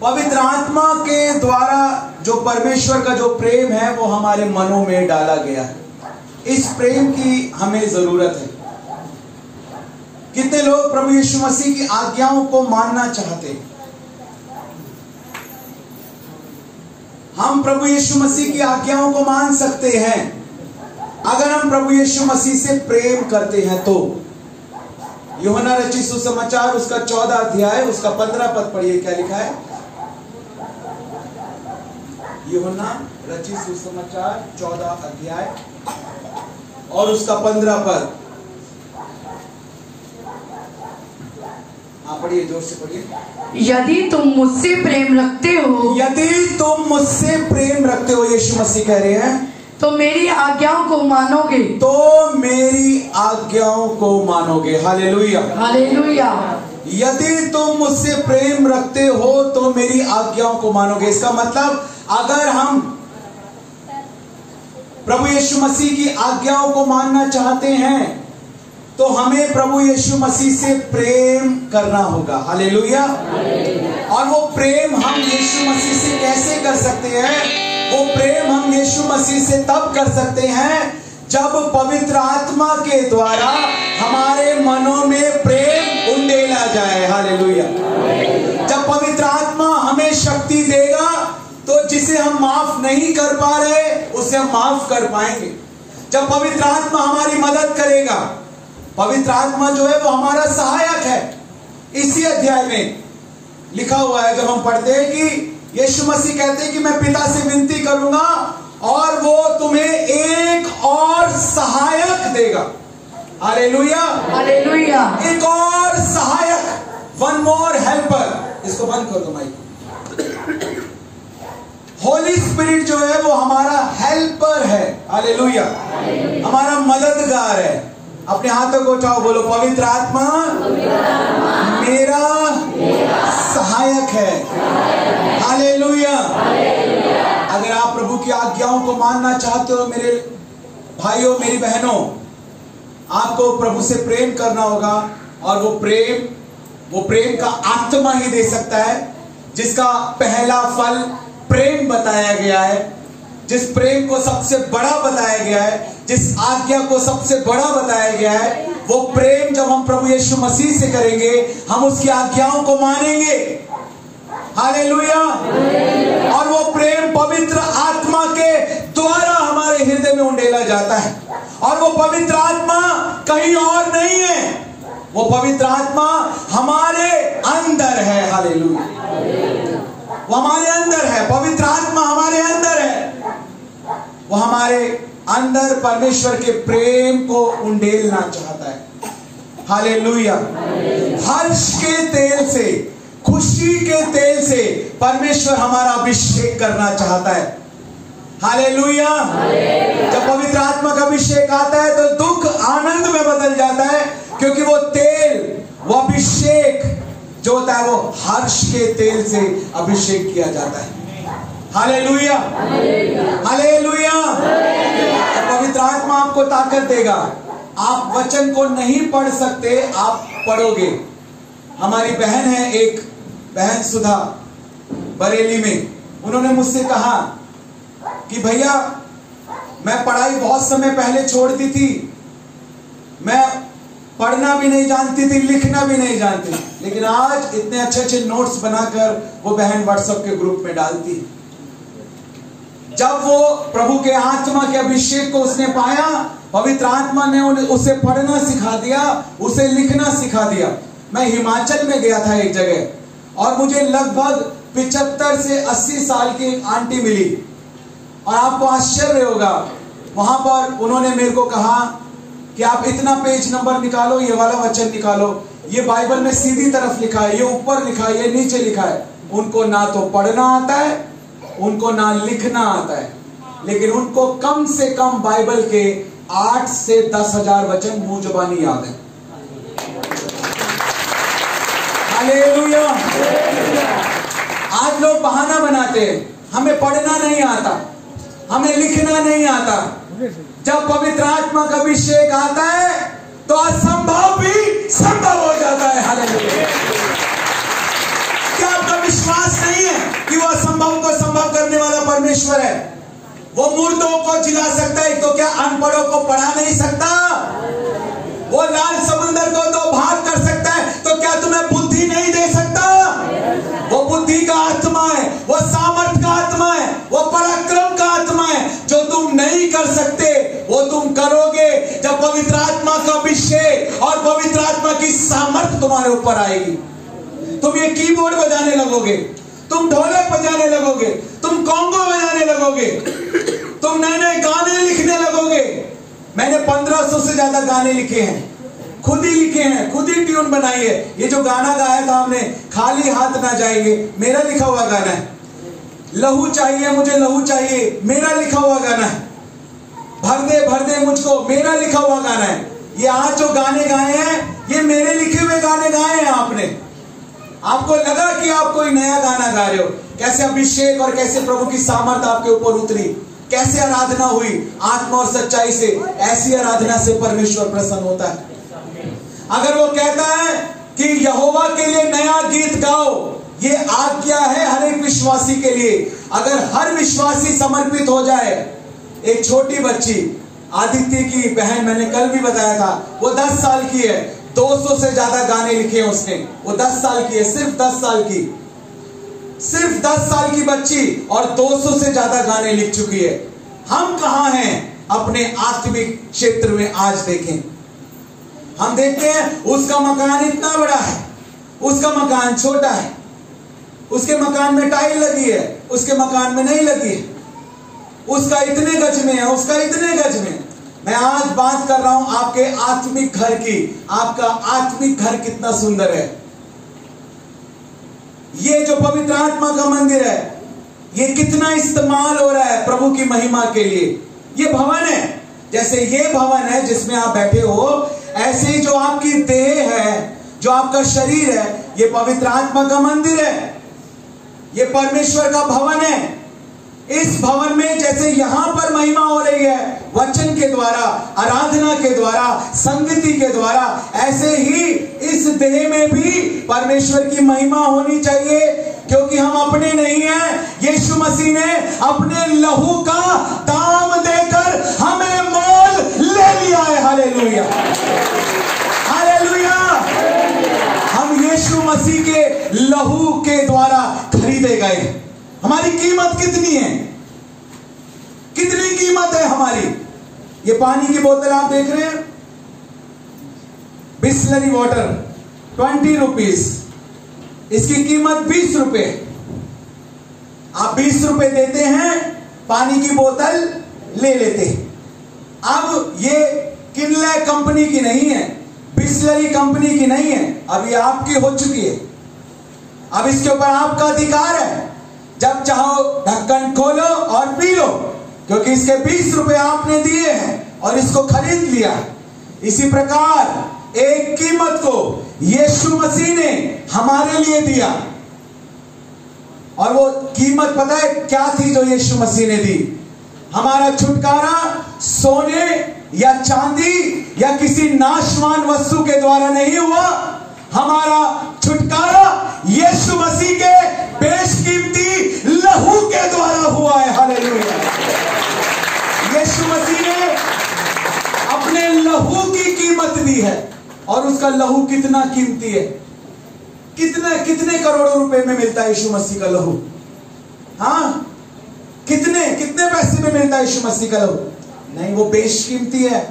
पवित्र आत्मा के द्वारा जो परमेश्वर का जो प्रेम है वो हमारे मनों में डाला गया है। इस प्रेम की हमें जरूरत है। कितने लोग प्रभु यीशु मसीह की आज्ञाओं को मानना चाहते हैं? हम प्रभु यीशु मसीह की आज्ञाओं को मान सकते हैं अगर हम प्रभु यीशु मसीह से प्रेम करते हैं तो। यूहन्ना रचित सुसमाचार उसका 14 अध्याय उसका 15 पद पढ़िए, क्या लिखा है? यूहन्ना रचित सुसमाचार 14 अध्याय और उसका 15 पद। हाँ पढ़िए, जोर से पढ़िए। यदि तुम मुझसे प्रेम रखते हो, यदि तुम मुझसे प्रेम रखते हो, यीशु मसीह कह रहे हैं, तो मेरी आज्ञाओं को मानोगे, तो मेरी आज्ञाओं को मानोगे। Hallelujah, hallelujah. यदि तुम मुझसे प्रेम रखते हो तो मेरी आज्ञाओं को मानोगे। इसका मतलब अगर हम प्रभु यीशु मसीह की आज्ञाओं को मानना चाहते हैं तो हमें प्रभु यीशु मसीह से प्रेम करना होगा। हालेलुया। और वो प्रेम हम यीशु मसीह से कैसे कर सकते हैं? वो प्रेम हम यीशु मसीह से तब कर सकते हैं जब पवित्र आत्मा के द्वारा हमारे मनों में प्रेम उंडेला जाए। हालेलुया। जब पवित्र आत्मा हमें शक्ति देगा तो जिसे हम माफ नहीं कर पा रहे उसे हम माफ कर पाएंगे। जब पवित्र आत्मा हमारी मदद करेगा, पवित्र आत्मा जो है वो हमारा सहायक है। इसी अध्याय में लिखा हुआ है, जब हम पढ़ते हैं कि यीशु मसीह कहते हैं कि मैं पिता से विनती करूंगा और वो तुम्हें एक और सहायक देगा। Hallelujah, hallelujah. एक और सहायक, वन मोर हेल्पर। इसको बंद कर दो माइक। होली स्पिरिट जो है वो हमारा हेल्पर है, हालेलुया, हमारा मददगार है। अपने हाथों को उठाओ, बोलो पवित्र आत्मा मेरा सहायक है, हालेलुया। अगर आप प्रभु की आज्ञाओं को मानना चाहते हो मेरे भाइयों मेरी बहनों, आपको प्रभु से प्रेम करना होगा, और वो प्रेम का आत्मा ही दे सकता है, जिसका पहला फल प्रेम बताया गया है, जिस प्रेम को सबसे बड़ा बताया गया है, जिस आज्ञा को सबसे बड़ा बताया गया है, वो प्रेम जब हम प्रभु यीशु मसीह से करेंगे, हम उसकी आज्ञाओं को मानेंगे, हालेलुया। और वो प्रेम पवित्र आत्मा के द्वारा हमारे हृदय में उंडेला जाता है, और वो पवित्र आत्मा कहीं और नहीं है, वो पवित्र आत्मा हमारे अंदर है, हालेलुया। वो हमारे अंदर है, पवित्र आत्मा हमारे अंदर है, वो हमारे अंदर परमेश्वर के प्रेम को उंडेलना चाहता है, हालेलुया। हर्ष के तेल से, खुशी के तेल से परमेश्वर हमारा अभिषेक करना चाहता है, हालेलुया। जब पवित्र आत्मा का अभिषेक आता है तो दुख आनंद में बदल जाता है, क्योंकि वो तेल, वो अभिषेक जो होता है वो हर्ष के तेल से अभिषेक किया जाता है, हालेलुया, हालेलुया। पवित्र आत्मा आपको ताकत देगा। आप वचन को नहीं पढ़ सकते, आप पढ़ोगे। हमारी बहन है, एक बहन सुधा बरेली में, उन्होंने मुझसे कहा कि भैया मैं पढ़ाई बहुत समय पहले छोड़ दी थी, मैं पढ़ना भी नहीं जानती थी, लिखना भी नहीं जानती, लेकिन आज इतने अच्छे अच्छे नोट्स बनाकर वो बहन व्हाट्सएप के ग्रुप में डालती। जब वो प्रभु के आत्मा के अभिषेक को उसने पाया, पवित्र आत्मा ने उसे पढ़ना सिखा दिया, उसे लिखना सिखा दिया। मैं हिमाचल में गया था एक जगह, और मुझे लगभग 75 से 80 साल की एक आंटी मिली, और आपको आश्चर्य होगा, वहां पर उन्होंने मेरे को कहा कि आप इतना पेज नंबर निकालो, ये वाला वचन निकालो, ये बाइबल में सीधी तरफ लिखा है, ये ऊपर लिखा है, ये नीचे लिखा है। उनको ना तो पढ़ना आता है, उनको ना लिखना आता है, लेकिन उनको कम से कम बाइबल के 8 से 10,000 वचन मुंह जुबानी याद है, हालेलुया। आज लोग बहाना बनाते हैं, हमें पढ़ना नहीं आता, हमें लिखना नहीं आता। जब पवित्र आत्मा का अभिषेक आता है तो असंभव भी संभव हो जाता है, हालेलुया। क्या आपका विश्वास नहीं है कि वो असंभव को संभव करने वाला परमेश्वर है? वो मुर्दों को जिला सकता है, तो क्या अनपढ़ों को पढ़ा नहीं सकता? वो लाल समुद्र को 2 भाग कर सकता है, तो क्या तुम्हें बुद्धि नहीं दे सकता? वो बुद्धि का आत्मा है, वो सामर्थ का आत्मा है, वो पराक्रम का आत्मा है। जो तुम नहीं कर सकते वो तुम करोगे जब पवित्र आत्मा का अभिषेक और पवित्र आत्मा की सामर्थ तुम्हारे ऊपर आएगी। तुम ये कीबोर्ड बजाने लगोगे, तुम ढोलक बजाने लगोगे, तुम कॉन्गो बजाने लगोगे, तुम नए नए गाने लिखने लगोगे। मैंने 1500 से ज्यादा गाने लिखे हैं, खुद ही लिखे हैं, खुद ही ट्यून बनाई है। ये जो गाना गाया था हमने, खाली हाथ ना जाएंगे, मेरा लिखा हुआ गाना है। लहू चाहिए मुझे, लहू चाहिए, मेरा लिखा हुआ गाना है। भर दे मुझको, मेरा लिखा हुआ गाना है। ये आज जो गाने गाए हैं, ये मेरे लिखे हुए गाने गाए हैं आपने। आपको लगा कि आप कोई नया गाना गा रहे हो। कैसे अभिषेक और कैसे प्रभु की सामर्थ आपके ऊपर उतरी, कैसे आराधना हुई आत्मा और सच्चाई से। ऐसी आराधना से परमेश्वर प्रसन्न होता है। अगर वो कहता है कि यहोवा के लिए नया गीत गाओ, ये आज्ञा है हर एक विश्वासी के लिए। अगर हर विश्वासी समर्पित हो जाए। एक छोटी बच्ची आदित्य की बहन, मैंने कल भी बताया था, वो 10 साल की है, 200 से ज्यादा गाने लिखे हैं उसने। वो 10 साल की है, सिर्फ 10 साल की, सिर्फ 10 साल की बच्ची, और 200 से ज्यादा गाने लिख चुकी है। हम कहां हैं अपने आत्मिक क्षेत्र में? आज देखें, हम देखते हैं उसका मकान इतना बड़ा है, उसका मकान छोटा है, उसके मकान में टाइल लगी है, उसके मकान में नहीं लगी है, उसका इतने गज में है, उसका इतने गज में। मैं आज बात कर रहा हूं आपके आत्मिक घर की। आपका आत्मिक घर कितना सुंदर है। ये जो पवित्र आत्मा का मंदिर है, ये कितना इस्तेमाल हो रहा है प्रभु की महिमा के लिए। ये भवन है, जैसे ये भवन है जिसमें आप बैठे हो, ऐसे ही जो आपकी देह है, जो आपका शरीर है, ये पवित्र आत्मा का मंदिर है, ये परमेश्वर का भवन है। इस भवन में जैसे यहां पर महिमा हो रही है वचन के द्वारा, आराधना के द्वारा, संगति के द्वारा, ऐसे ही इस देह में भी परमेश्वर की महिमा होनी चाहिए, क्योंकि हम अपने नहीं हैं। यीशु मसीह ने अपने लहू का दाम देकर हमें मोल ले लिया है। Hallelujah, hallelujah. हम यीशु मसीह के लहू के द्वारा खरीदे गए। हमारी कीमत कितनी है? कितनी कीमत है हमारी? ये पानी की बोतल आप देख रहे हैं, बिस्लरी वाटर 20 रुपीज, इसकी कीमत 20 रुपए। आप 20 रुपए देते हैं, पानी की बोतल ले लेते हैं। अब ये किनले कंपनी की नहीं है, बिस्लरी कंपनी की नहीं है, अब ये आपकी हो चुकी है। अब इसके ऊपर आपका अधिकार है, जब चाहो ढक्कन खोलो और पी लो, क्योंकि इसके 20 रुपए आपने दिए हैं और इसको खरीद लिया। इसी प्रकार एक कीमत को यीशु मसीह ने हमारे लिए दिया, और वो कीमत पता है क्या थी जो यीशु मसीह ने दी? हमारा छुटकारा सोने या चांदी या किसी नाशवान वस्तु के द्वारा नहीं हुआ। हमारा छुटकारा यीशु मसीह के बेशकीमती लहू के द्वारा हुआ है। हालेलुया। यीशु मसीह ने अपने लहू की कीमत दी है, और उसका लहू कितना कीमती है। कितने करोड़ों रुपए में मिलता है यीशु मसीह का लहू? हाँ, कितने पैसे में मिलता है यीशु मसीह का लहू? नहीं, वो बेशकीमती है,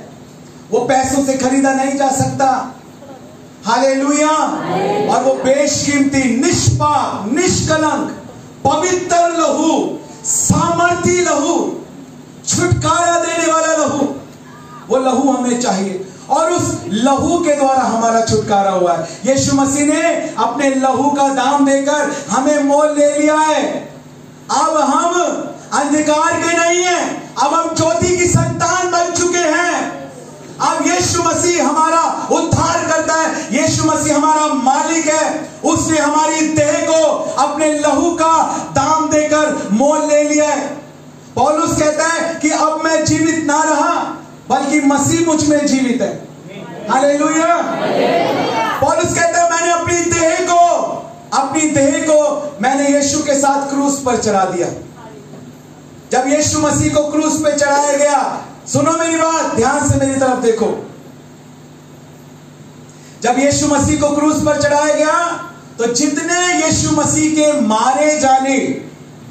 वो पैसों से खरीदा नहीं जा सकता। हालेलुया। और वो बेशकीमती, निष्पाप, निष्कलंक, पवित्र लहू, सामर्थी लहू, छुटकारा देने वाला लहू, वो लहू हमें चाहिए, और उस लहू के द्वारा हमारा छुटकारा हुआ है। यीशु मसीह ने अपने लहू का दाम देकर हमें मोल ले लिया है। अब हम अंधकार के नहीं हैं, अब हम ज्योति की संतान बन चुके हैं। अब यीशु मसीह हमारा उद्धार करता है, यीशु मसीह हमारा मालिक है। उसने हमारी देह को अपने लहू का दाम देकर मोल ले लिया है। पौलुस कहता है कि अब मैं जीवित ना रहा, बल्कि मसीह मुझ में जीवित है। हालेलुया। पौलुस कहता है मैंने अपनी देह को मैंने यीशु के साथ क्रूस पर चढ़ा दिया। जब यीशु मसीह को क्रूस पे चढ़ाया गया, सुनो मेरी बात, ध्यान से मेरी तरफ देखो। जब यीशु मसीह को क्रूस पर चढ़ाया गया, तो जितने यीशु मसीह के मारे जाने,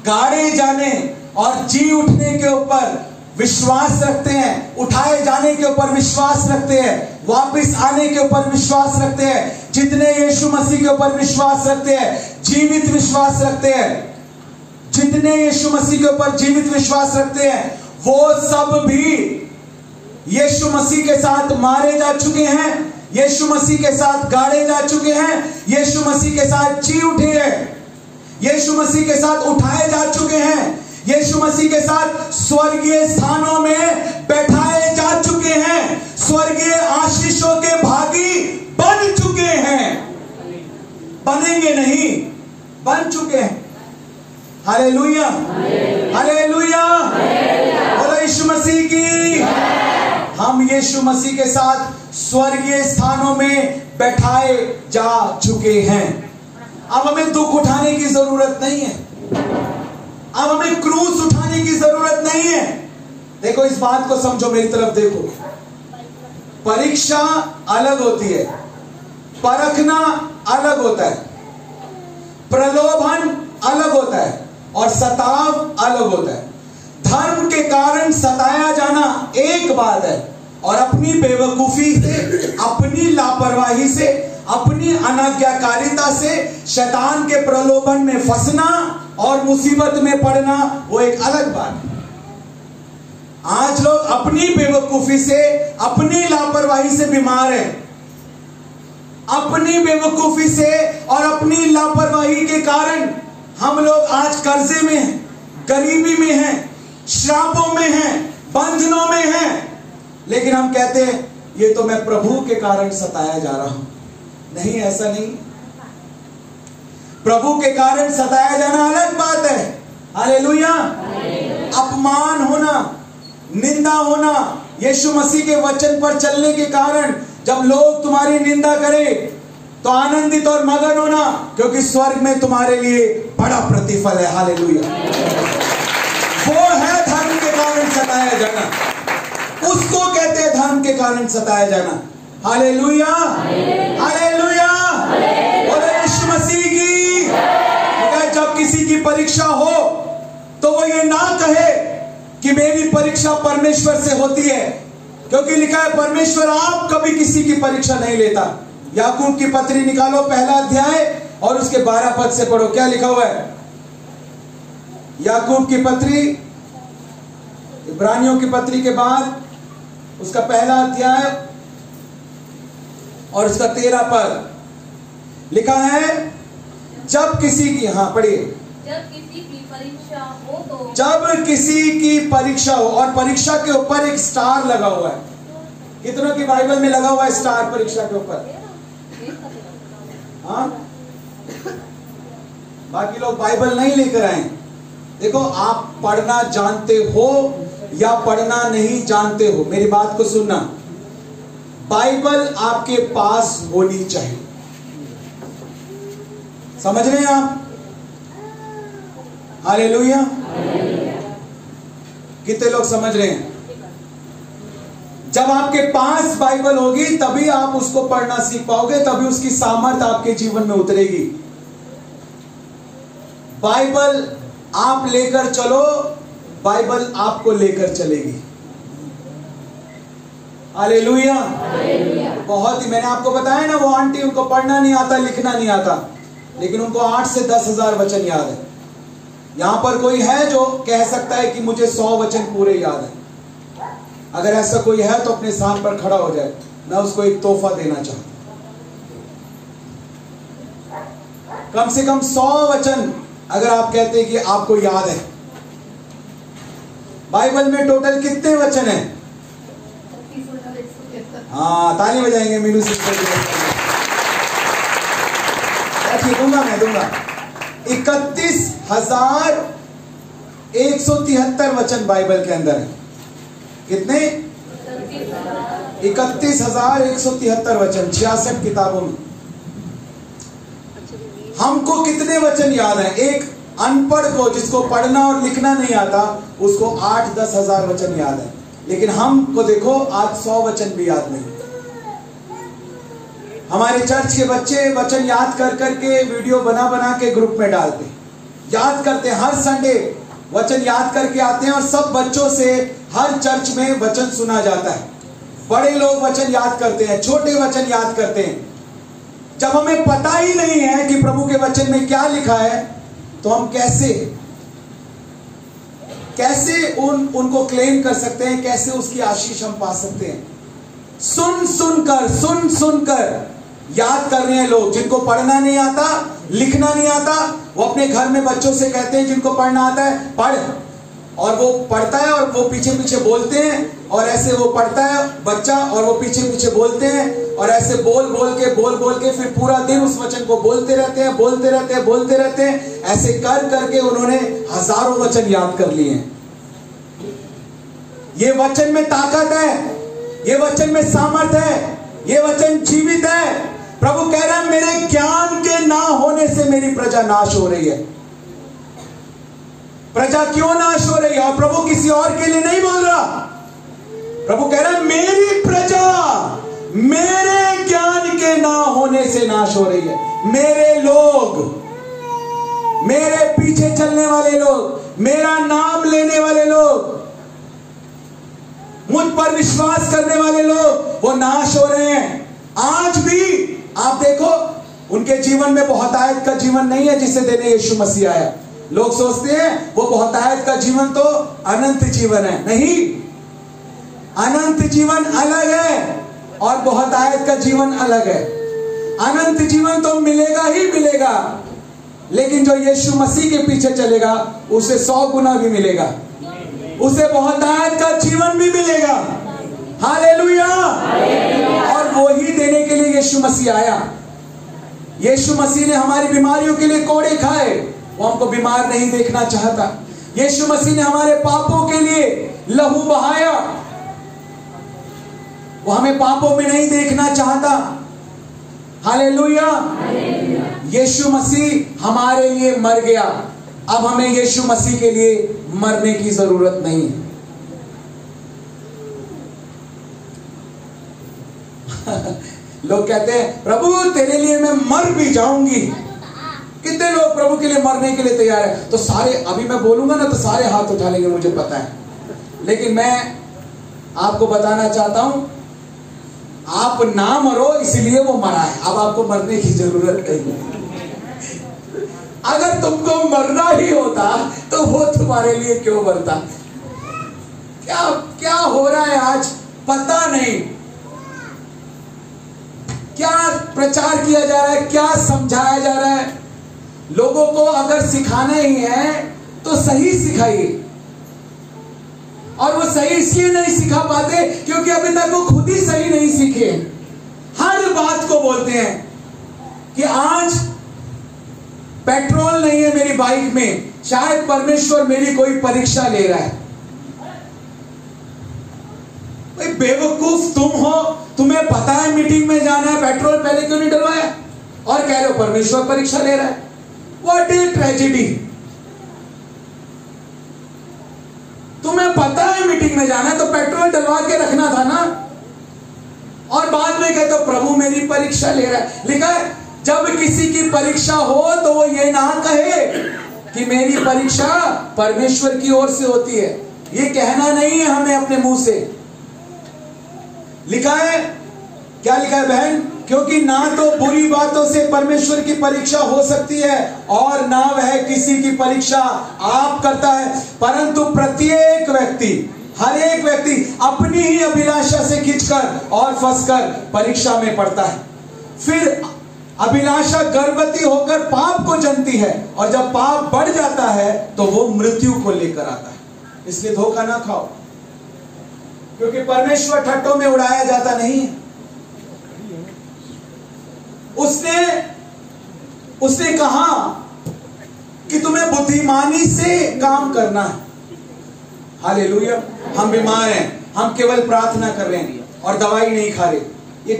गाड़े जाने और जी उठने के ऊपर विश्वास रखते हैं, उठाए जाने के ऊपर विश्वास रखते हैं, वापस आने के ऊपर विश्वास रखते हैं, जितने यीशु मसीह के ऊपर विश्वास रखते हैं, जीवित विश्वास रखते हैं, जितने यीशु मसीह के ऊपर जीवित विश्वास रखते हैं, वो सब भी यीशु मसीह के साथ मारे जा चुके हैं, यीशु मसीह के साथ गाड़े जा चुके हैं, यीशु मसीह के साथ जी उठे हैं, यीशु मसीह के साथ उठाए जा चुके हैं, यीशु मसीह के साथ स्वर्गीय स्थानों में बैठाए जा चुके हैं, स्वर्गीय आशीषों के भागी बन चुके हैं। बनेंगे नहीं, बन चुके हैं। हालेलुया, हालेलुया, बोलो यीशु मसीह की। हम यीशु मसीह के साथ स्वर्गीय स्थानों में बैठाए जा चुके हैं। अब हमें दुख उठाने की जरूरत नहीं है, अब हमें क्रूस उठाने की जरूरत नहीं है। देखो इस बात को समझो, मेरी तरफ देखो। परीक्षा अलग होती है, परखना अलग होता है, प्रलोभन अलग होता है, और सताव अलग होता है। धर्म के कारण सताया जाना एक बात है, और अपनी बेवकूफी से, अपनी लापरवाही से, अपनी अनाज्ञाकारिता से शैतान के प्रलोभन में फंसना और मुसीबत में पड़ना, वो एक अलग बात है। आज लोग अपनी बेवकूफी से, अपनी लापरवाही से बीमार हैं। अपनी बेवकूफी से और अपनी लापरवाही के कारण हम लोग आज कर्जे में हैं, गरीबी में हैं, श्रापों में हैं, बंधनों में हैं, लेकिन हम कहते हैं ये तो मैं प्रभु के कारण सताया जा रहा हूं। नहीं, ऐसा नहीं। प्रभु के कारण सताया जाना अलग बात है। हालेलुया। अपमान होना, निंदा होना, यीशु मसीह के वचन पर चलने के कारण जब लोग तुम्हारी निंदा करें तो आनंदित और मगन होना, क्योंकि स्वर्ग में तुम्हारे लिए बड़ा प्रतिफल है। हालेलुया। वो है धर्म के कारण सताया जाना, उसको कहते हैं धर्म के कारण सताया जाना। हालेलुया, हालेलुया, बोलो यीशु मसीह की। जब किसी की परीक्षा हो तो वो ये ना कहे कि मेरी परीक्षा परमेश्वर से होती है, क्योंकि लिखा है परमेश्वर आप कभी किसी की परीक्षा नहीं लेता। याकूब की पत्री निकालो, पहला अध्याय और उसके 12 पद से पढ़ो, क्या लिखा हुआ है। याकूब की पत्री, इब्रानियों की पत्री के बाद उसका पहला अध्याय और उसका 13 पद लिखा है, जब किसी की, हाँ पढ़िए, जब किसी की परीक्षा हो तो, जब किसी की परीक्षा हो, और परीक्षा के ऊपर एक स्टार लगा हुआ है। कितनों की बाइबल में लगा हुआ है स्टार परीक्षा के ऊपर? हाँ, बाकी लोग बाइबल नहीं लेकर आए। देखो, आप पढ़ना जानते हो या पढ़ना नहीं जानते हो, मेरी बात को सुनना, बाइबल आपके पास होनी चाहिए। समझ रहे हैं आप? हालेलुया। कितने लोग समझ रहे हैं? जब आपके पास बाइबल होगी तभी आप उसको पढ़ना सीख पाओगे, तभी उसकी सामर्थ आपके जीवन में उतरेगी। बाइबल आप लेकर चलो, बाइबल आपको लेकर चलेगी। हालेलुया। बहुत ही, मैंने आपको बताया ना, वो आंटी, उनको पढ़ना नहीं आता, लिखना नहीं आता, लेकिन उनको 8 से 10,000 वचन याद है। यहां पर कोई है जो कह सकता है कि मुझे 100 वचन पूरे याद है? अगर ऐसा कोई है तो अपने स्थान पर खड़ा हो जाए, मैं उसको एक तोहफा देना चाहता हूं। कम से कम 100 वचन अगर आप कहते हैं कि आपको याद है। बाइबल में टोटल कितने वचन हैं? हाँ, ताली बजाएंगे मीनू सिस्टर की। मैं दूंगा 31,173 वचन बाइबल के अंदर है। कितने? 31,173 वचन 66 किताबों में। हमको कितने वचन याद हैं? एक अनपढ़ को, जिसको पढ़ना और लिखना नहीं आता, उसको 8-10 हजार वचन याद है, लेकिन हमको देखो आज 100 वचन भी याद नहीं। हमारे चर्च के बच्चे वचन याद कर करके वीडियो बना बना के ग्रुप में डालते, याद करते हैं, हर संडे वचन याद करके आते हैं, और सब बच्चों से हर चर्च में वचन सुना जाता है। बड़े लोग वचन याद करते हैं, छोटे वचन याद करते हैं। जब हमें पता ही नहीं है कि प्रभु के वचन में क्या लिखा है, तो हम कैसे उनको क्लेम कर सकते हैं, कैसे उसकी आशीष हम पा सकते हैं? सुन सुनकर याद कर रहे हैं लोग। जिनको पढ़ना नहीं आता, लिखना नहीं आता, वो अपने घर में बच्चों से कहते हैं जिनको पढ़ना आता है पढ़, और वो पढ़ता है और वो पीछे पीछे बोलते हैं, और ऐसे वो पढ़ता है बच्चा और वो पीछे पीछे बोलते हैं, और ऐसे बोल बोल के फिर पूरा दिन उस वचन को बोलते रहते हैं। ऐसे कर करके उन्होंने हजारों वचन याद कर लिए हैं। ये वचन में ताकत है, ये वचन में सामर्थ है, ये वचन जीवित है। प्रभु कह रहा है मेरे ज्ञान के ना होने से मेरी प्रजा नाश हो रही है। प्रजा क्यों नाश हो रही है? और प्रभु किसी और के लिए नहीं बोल रहा। प्रभु कह रहा है मेरी प्रजा मेरे ज्ञान के ना होने से नाश हो रही है। मेरे लोग, मेरे पीछे चलने वाले लोग, मेरा नाम लेने वाले लोग, मुझ पर विश्वास करने वाले लोग, वो नाश हो रहे हैं। आज भी आप देखो, उनके जीवन में बहुतायत का जीवन नहीं है जिसे देने यीशु मसीह आया। लोग सोचते हैं वो बहुतायत का जीवन तो अनंत जीवन है। नहीं, अनंत जीवन अलग है और बहुतायत का जीवन अलग है। अनंत जीवन तो मिलेगा ही मिलेगा, लेकिन जो यीशु मसीह के पीछे चलेगा उसे 100 गुना भी मिलेगा, उसे बहुतायत का जीवन भी मिलेगा। हालेलुया। और वो ही देने के लिए यीशु मसीह आया। यीशु मसीह ने हमारी बीमारियों के लिए कोड़े खाए, वो हमको बीमार नहीं देखना चाहता। यीशु मसीह ने हमारे पापों के लिए लहू बहाया, वो हमें पापों में नहीं देखना चाहता। हालेलुया। यीशु मसीह हमारे लिए मर गया, अब हमें यीशु मसीह के लिए मरने की जरूरत नहीं। लोग कहते हैं प्रभु तेरे लिए मैं मर भी जाऊंगी। कितने लोग प्रभु के लिए मरने के लिए तैयार है? तो सारे, अभी मैं बोलूंगा ना तो सारे हाथ उठा लेंगे, मुझे पता है। लेकिन मैं आपको बताना चाहता हूं, आप ना मरो इसलिए वो मरा है, अब आपको मरने की जरूरत नहीं है। अगर तुमको मरना ही होता तो वो तुम्हारे लिए क्यों मरता? क्या क्या हो रहा है आज पता नहीं, क्या प्रचार किया जा रहा है, क्या समझाया जा रहा है। लोगों को अगर सिखाना ही है तो सही सिखाइए, और वो सही इसलिए नहीं सिखा पाते क्योंकि अभी तक वो खुद ही सही नहीं सीखे। हर बात को बोलते हैं कि आज पेट्रोल नहीं है मेरी बाइक में, शायद परमेश्वर मेरी कोई परीक्षा ले रहा है। भाई बेवकूफ तुम हो, तुम्हें पता है मीटिंग में जाना है, पेट्रोल पहले क्यों नहीं डलवाया? और कह रहे हो परमेश्वर परीक्षा ले रहा है। What is tragedy. तुम्हें पता है मीटिंग में जाना है तो पेट्रोल डलवा के रखना था ना, और बाद में कहते हो प्रभु मेरी परीक्षा ले रहा है। लिखा है जब किसी की परीक्षा हो तो वो ये ना कहे कि मेरी परीक्षा परमेश्वर की ओर से होती है। ये कहना नहीं है हमें अपने मुंह से। लिखा है, क्या लिखा है बहन? क्योंकि ना तो बुरी बातों से परमेश्वर की परीक्षा हो सकती है और ना वह किसी की परीक्षा आप करता है, परंतु प्रत्येक व्यक्ति, हर एक व्यक्ति अपनी ही अभिलाषा से खींचकर और फंसकर परीक्षा में पड़ता है। फिर अभिलाषा गर्भवती होकर पाप को जनती है, और जब पाप बढ़ जाता है तो वो मृत्यु को लेकर आता है। इसलिए धोखा ना खाओ, क्योंकि परमेश्वर ठट्टों में उड़ाया जाता नहीं है। उसने कहा कि तुम्हें बुद्धिमानी से काम करना है। हालेलुया। हम बीमार हैं, हम केवल प्रार्थना कर रहे हैं और दवाई नहीं खा रहे। ये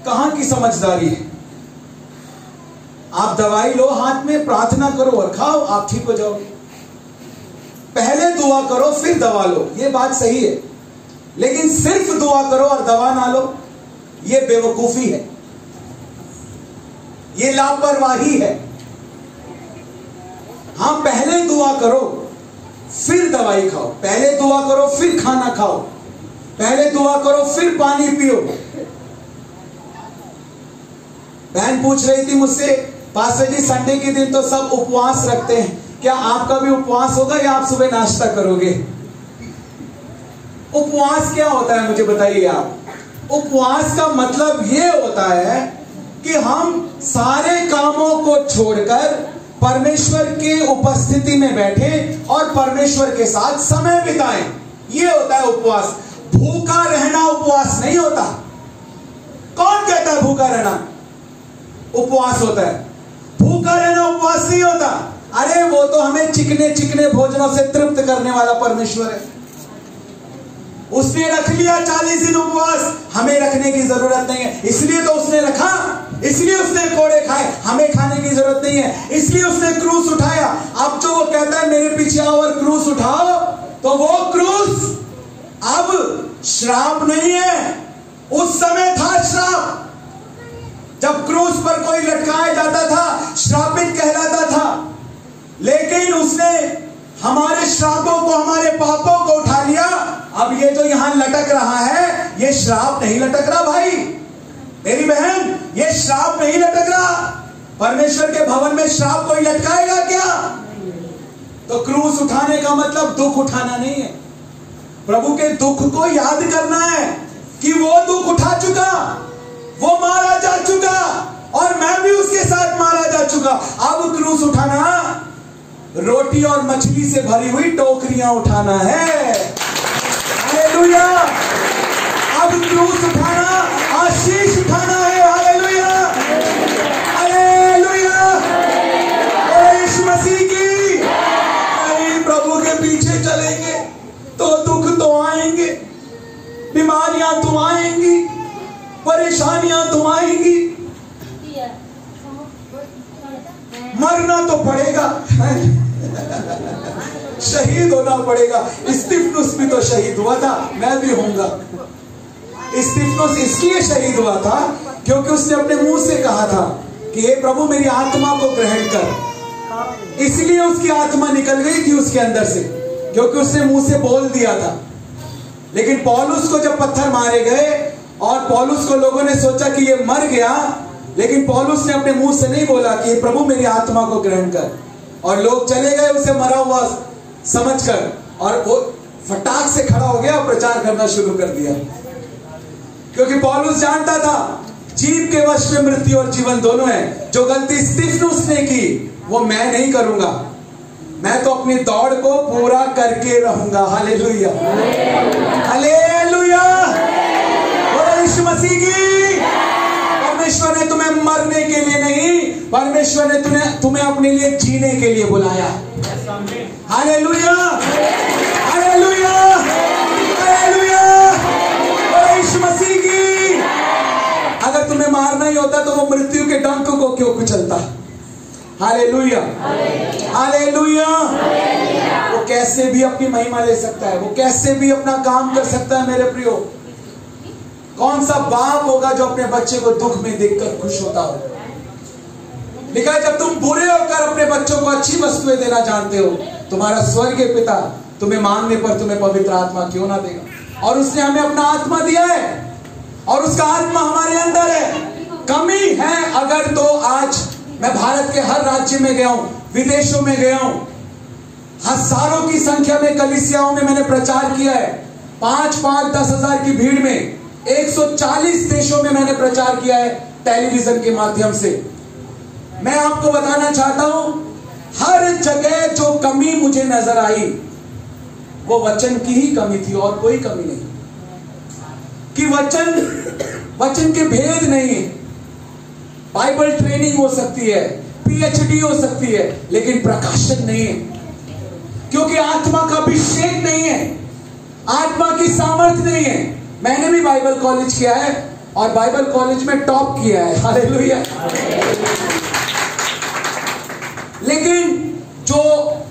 कहां की समझदारी है? आप दवाई लो हाथ में, प्रार्थना करो और खाओ, आप ठीक हो जाओगे। पहले दुआ करो फिर दवा लो, ये बात सही है। लेकिन सिर्फ दुआ करो और दवा ना लो, ये बेवकूफी है, ये लापरवाही है। हाँ, पहले दुआ करो फिर दवाई खाओ, पहले दुआ करो फिर खाना खाओ, पहले दुआ करो फिर पानी पियो। बहन पूछ रही थी मुझसे, पास्टर जी संडे के दिन तो सब उपवास रखते हैं, क्या आपका भी उपवास होगा या आप सुबह नाश्ता करोगे? उपवास क्या होता है मुझे बताइए आप। उपवास का मतलब ये होता है कि हम सारे कामों को छोड़कर परमेश्वर के उपस्थिति में बैठे और परमेश्वर के साथ समय बिताएं। ये होता है उपवास। भूखा रहना उपवास नहीं होता। कौन कहता है भूखा रहना उपवास होता है? भूखा रहना उपवास नहीं होता। अरे वो तो हमें चिकने चिकने भोजनों से तृप्त करने वाला परमेश्वर है। उसने रख लिया 40 दिन उपवास, हमें रखने की जरूरत नहीं है। इसलिए तो उसने रखा, इसलिए उसने कोड़े खाए, हमें खाने की जरूरत नहीं है। इसलिए उसने क्रूस उठाया। अब जो वो कहता है मेरे पीछे आओ और क्रूस उठाओ, तो वो क्रूस अब श्राप नहीं है, उस समय था श्राप। जब क्रूस पर कोई लटकाया जाता था श्रापित कहलाता था, लेकिन उसने हमारे श्रापों को, हमारे पापों को उठा लिया। अब ये जो यहां लटक रहा है, ये श्राप नहीं लटक रहा भाई मेरी बहन, ये श्राप नहीं लटक रहा। परमेश्वर के भवन में श्राप कोई लटकाएगा क्या? तो क्रूस उठाने का मतलब दुख उठाना नहीं है। प्रभु के दुख को याद करना है कि वो दुख उठा चुका, वो मारा जा चुका और मैं भी उसके साथ मारा जा चुका। अब क्रूस उठाना रोटी और मछली से भरी हुई टोकरियां उठाना है। हालेलुया। अब क्रूस उठाना आशीष उठाना है। हालेलुया, हालेलुया, यीशु मसीह की। नहीं, प्रभु के पीछे चलेंगे तो दुख तो आएंगे, बीमारियां तो आएंगी, परेशानियां तो आएंगी, मरना तो पड़ेगा, शहीद होना पड़ेगा। स्तिफनुस भी तो शहीद हुआ था, मैं भी होऊंगा। स्तिफनुस इसलिए शहीद हुआ था क्योंकि उसने अपने मुंह से कहा था कि हे प्रभु मेरी आत्मा को ग्रहण कर। इसलिए उसकी आत्मा निकल गई थी उसके अंदर से, क्योंकि उसने मुंह से बोल दिया था। लेकिन पौलुस को जब पत्थर मारे गए और पौलुस को लोगों ने सोचा कि ये मर गया, लेकिन पौलुस ने अपने मुंह से नहीं बोला कि प्रभु मेरी आत्मा को ग्रहण कर, और लोग चले गए उसे मरा हुआ समझकर, और वो फटाक से खड़ा हो गया और प्रचार करना शुरू कर दिया। क्योंकि पौलुस जानता था जीव के वश में मृत्यु और जीवन दोनों है। जो गलती स्तिफनुस ने की वो मैं नहीं करूंगा, मैं तो अपनी दौड़ को पूरा करके रहूंगा। हालेलुया, हालेलुया, बोलो यीशु मसीह की। परमेश्वर ने तुम्हें मरने के लिए नहीं, परमेश्वर ने तुम्हें अपने लिए जीने के लिए बुलाया। हालेलुया, हालेलुया, हालेलुया, यीशु मसीह की। अगर तुम्हें मारना ही होता तो वो मृत्यु के डंक को क्यों कुचलता। Hallelujah, hallelujah. वो कैसे भी अपनी महिमा ले सकता है, वो कैसे भी अपना काम कर सकता है। मेरे प्रियो, कौन सा बाप होगा जो अपने बच्चे को दुख में देखकर खुश होता हो। लिखा है जब तुम बुरे होकर अपने बच्चों को अच्छी वस्तुएं देना जानते हो, तुम्हारा स्वर्गीय पिता तुम्हें मांगने पर तुम्हें पवित्र आत्मा क्यों ना देगा। और उसने हमें अपना आत्मा दिया है और उसका आत्मा हमारे अंदर है। कमी है अगर तो आज मैं भारत के हर राज्य में गया हूं, विदेशों में गया हूं, हजारों की संख्या में कलीसियाओं में मैंने प्रचार किया है। 5-5, 10 हजार की भीड़ में 140 देशों में मैंने प्रचार किया है टेलीविजन के माध्यम से। मैं आपको बताना चाहता हूं, हर जगह जो कमी मुझे नजर आई वो वचन की ही कमी थी और कोई कमी नहीं। कि वचन के भेद नहीं। बाइबल ट्रेनिंग हो सकती है, PhD हो सकती है, लेकिन प्रकाशन नहीं है, क्योंकि आत्मा का अभिषेक नहीं है, आत्मा की सामर्थ नहीं है। मैंने भी बाइबल कॉलेज किया है और बाइबल कॉलेज में टॉप किया है। हालेलुया। लेकिन जो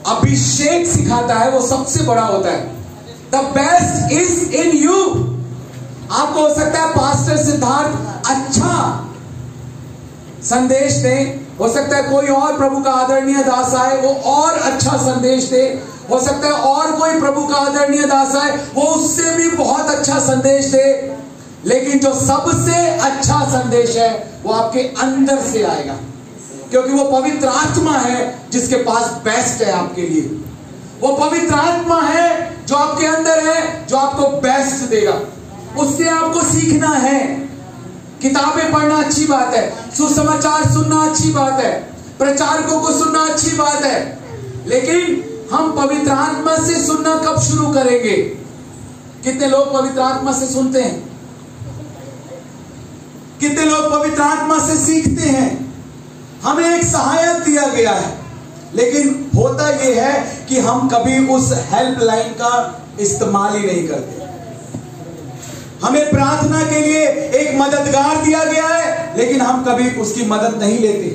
अभिषेक सिखाता है वो सबसे बड़ा होता है। The best is in you. आपको हो सकता है पास्टर सिद्धार्थ अच्छा संदेश दे, हो सकता है कोई और प्रभु का आदरणीय दास आए वो और अच्छा संदेश दे, हो सकता है और कोई प्रभु का आदरणीय दास आए वो उससे भी बहुत अच्छा संदेश दे, लेकिन जो सबसे अच्छा संदेश है वो आपके अंदर से आएगा, क्योंकि वो पवित्र आत्मा है जिसके पास बेस्ट है आपके लिए। वो पवित्र आत्मा है जो आपके अंदर है, जो आपको बेस्ट देगा। उससे आपको सीखना है। किताबें पढ़ना अच्छी बात है, सुसमाचार सुनना अच्छी बात है, प्रचारकों को सुनना अच्छी बात है, लेकिन हम पवित्र आत्मा से सुनना कब शुरू करेंगे? कितने लोग पवित्र आत्मा से सुनते हैं? कितने लोग पवित्र आत्मा से सीखते हैं? हमें एक सहायक दिया गया है, लेकिन होता यह है कि हम कभी उस हेल्पलाइन का इस्तेमाल ही नहीं करते। हमें प्रार्थना के लिए एक मददगार दिया गया है, लेकिन हम कभी उसकी मदद नहीं लेते।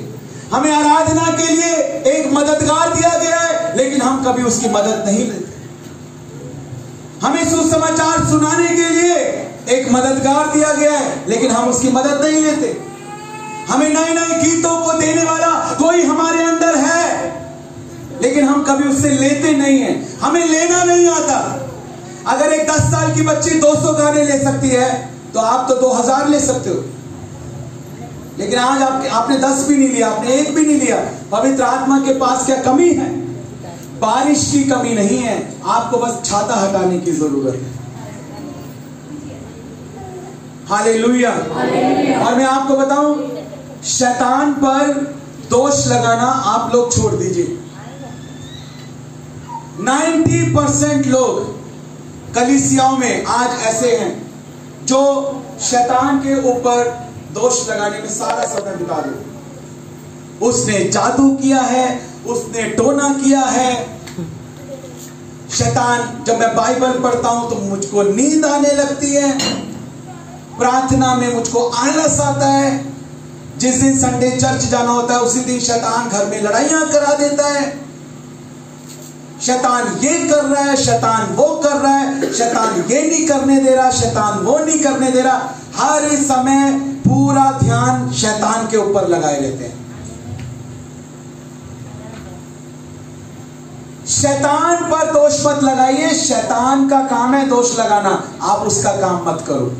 हमें आराधना के लिए एक मददगार दिया गया है, लेकिन हम कभी उसकी मदद नहीं लेते। हमें सुसमाचार सुनाने के लिए एक मददगार दिया गया है, लेकिन हम उसकी मदद नहीं लेते। हमें नए नए गीतों को देने वाला कोई हमारे अंदर है, लेकिन हम कभी उससे लेते नहीं हैं। हमें लेना नहीं आता। अगर एक 10 साल की बच्ची 200 गाने ले सकती है तो आप तो 2000 ले सकते हो, लेकिन आज आपने 10 भी नहीं लिया, आपने 1 भी नहीं लिया। पवित्र आत्मा के पास क्या कमी है? बारिश की कमी नहीं है, आपको बस छाता हटाने की जरूरत है। हालेलुया। और मैं आपको बताऊं, शैतान पर दोष लगाना आप लोग छोड़ दीजिए। 90% लोग कलीसियाओं में आज ऐसे हैं जो शैतान के ऊपर दोष लगाने में सारा समय बिता देते। उसने जादू किया है, उसने टोना किया है। शैतान, जब मैं बाइबल पढ़ता हूं तो मुझको नींद आने लगती है, प्रार्थना में मुझको आलस आता है। जिस दिन संडे चर्च जाना होता है उसी दिन शैतान घर में लड़ाइयां करा देता है। शैतान ये कर रहा है, शैतान वो कर रहा है, शैतान ये नहीं करने दे रहा, शैतान वो नहीं करने दे रहा। हर समय पूरा ध्यान शैतान के ऊपर लगाए रहते हैं। शैतान पर दोष मत लगाइए, शैतान का काम है दोष लगाना, आप उसका काम मत करो।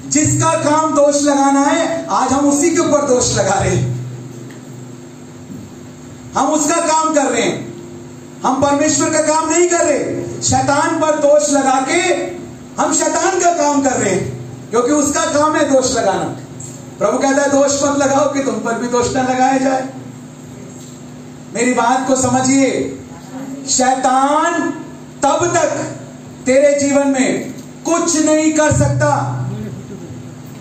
जिसका काम दोष लगाना है, आज हम उसी के ऊपर दोष लगा रहे हैं, हम उसका काम कर रहे हैं, हम परमेश्वर का काम नहीं कर रहे। शैतान पर दोष लगा के हम शैतान का काम कर रहे हैं, क्योंकि उसका काम है दोष लगाना। प्रभु कहता है दोष मत लगाओ कि तुम पर भी दोष न लगाया जाए। मेरी बात को समझिए, शैतान तब तक तेरे जीवन में कुछ नहीं कर सकता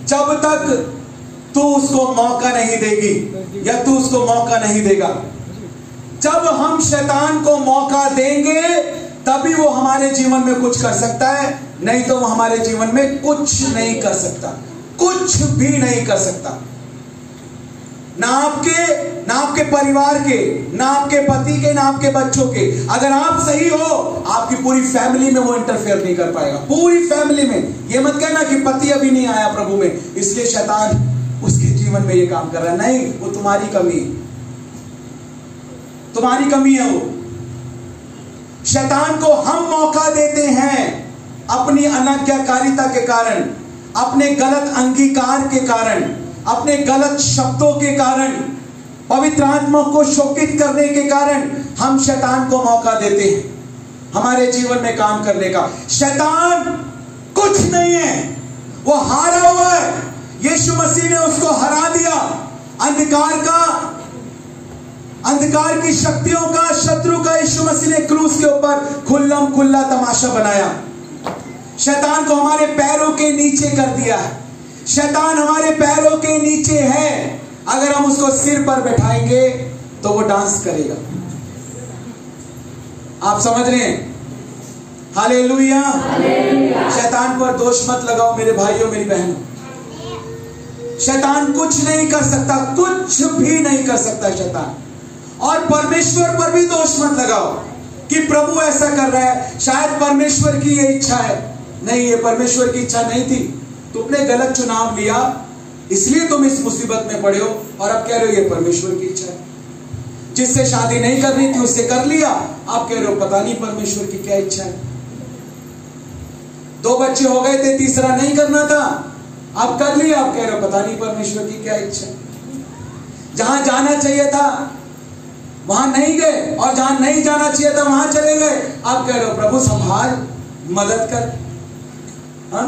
जब तक तू उसको मौका नहीं देगी या तू उसको मौका नहीं देगा। जब हम शैतान को मौका देंगे तभी वो हमारे जीवन में कुछ कर सकता है, नहीं तो वो हमारे जीवन में कुछ नहीं कर सकता, कुछ भी नहीं कर सकता। ना आपके परिवार के, ना आपके पति के, ना आपके बच्चों के। अगर आप सही हो, आपकी पूरी फैमिली में वो इंटरफेयर नहीं कर पाएगा, पूरी फैमिली में। ये मत कहना कि पति अभी नहीं आया प्रभु में, इसलिए शैतान उसके जीवन में ये काम कर रहा है। नहीं, वो तुम्हारी कमी है, तुम्हारी कमी है वो। शैतान को हम मौका देते हैं अपनी अनाज्ञाकारिता के कारण, अपने गलत अंगीकार के कारण, अपने गलत शब्दों के कारण, पवित्र आत्मा को शोकित करने के कारण हम शैतान को मौका देते हैं हमारे जीवन में काम करने का। शैतान कुछ नहीं है, वो हारा हुआ है। यीशु मसीह ने उसको हरा दिया। अंधकार की शक्तियों का, शत्रु का यीशु मसीह ने क्रूस के ऊपर खुल्लम खुल्ला तमाशा बनाया। शैतान को हमारे पैरों के नीचे कर दिया है। शैतान हमारे पैरों के नीचे है। अगर हम उसको सिर पर बैठाएंगे तो वो डांस करेगा। आप समझ रहे हैं? हालेलुया। शैतान पर दोष मत लगाओ मेरे भाइयों, मेरी बहनों। शैतान कुछ नहीं कर सकता, कुछ भी नहीं कर सकता शैतान। और परमेश्वर पर भी दोष मत लगाओ कि प्रभु ऐसा कर रहा है, शायद परमेश्वर की ये इच्छा है। नहीं, ये परमेश्वर की इच्छा नहीं थी। तुमने गलत चुनाव लिया, इसलिए तुम इस मुसीबत में पड़े हो, और अब कह रहे हो ये परमेश्वर की इच्छा है। जिससे शादी नहीं करनी थी उससे कर लिया, आप कह रहे हो पता नहीं परमेश्वर की क्या इच्छा है। 2 बच्चे हो गए थे, तीसरा नहीं करना था, आप कर लिया, आप कह रहे हो पता नहीं परमेश्वर की क्या इच्छा है। जहां जाना चाहिए था वहां नहीं गए, और जहां नहीं जाना चाहिए था वहां चले गए, आप कह रहे हो प्रभु संभाल, मदद कर। हाँ?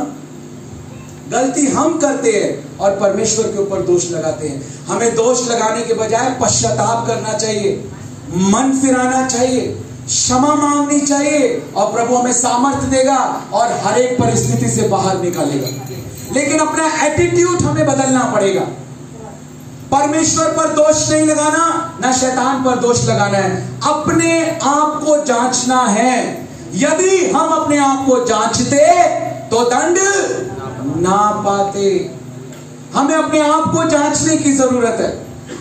गलती हम करते हैं और परमेश्वर के ऊपर दोष लगाते हैं। हमें दोष लगाने के बजाय पश्चाताप करना चाहिए, मन फिराना चाहिए, क्षमा मांगनी चाहिए, और प्रभु हमें सामर्थ्य देगा और हर एक परिस्थिति से बाहर निकालेगा। लेकिन अपना एटीट्यूड हमें बदलना पड़ेगा। परमेश्वर पर दोष नहीं लगाना, ना शैतान पर दोष लगाना है। अपने आप को जांचना है। यदि हम अपने आप को जांचते तो दंड ना पाते। हमें अपने आप को जांचने की जरूरत है,